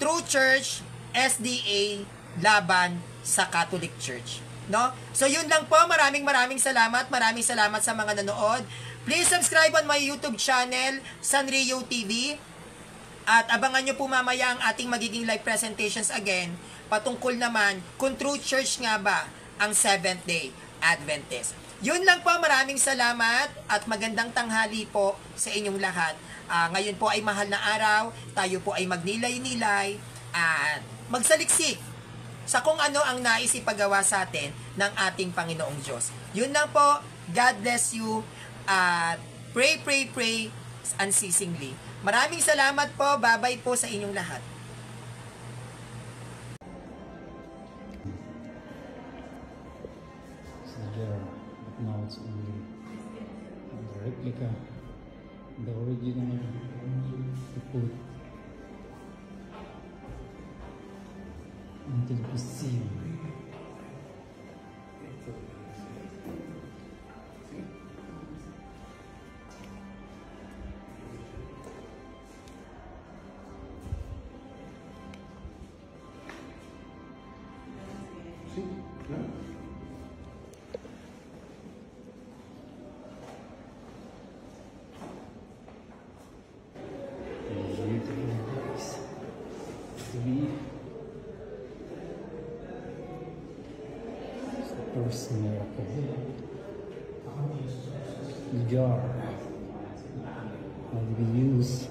True Church, SDA, laban sa Catholic Church. No? So yun lang po. Maraming salamat. Maraming salamat sa mga nanood. Please subscribe on my YouTube channel, Sanrio TV. At abangan nyo po mamaya ang ating magiging live presentations again patungkol naman kung True Church nga ba ang Seventh-day Adventist. Yun lang po, maraming salamat at magandang tanghali po sa inyong lahat. Ngayon po ay mahal na araw, tayo po ay magnilay-nilay at magsaliksik sa kung ano ang nais ipagawa sa atin ng ating Panginoong Diyos. Yun lang po, God bless you at pray unceasingly. Maraming salamat po, bye-bye po sa inyong lahat. But now it's only the replica, the original to put into the museum. First miracle. The jar will be used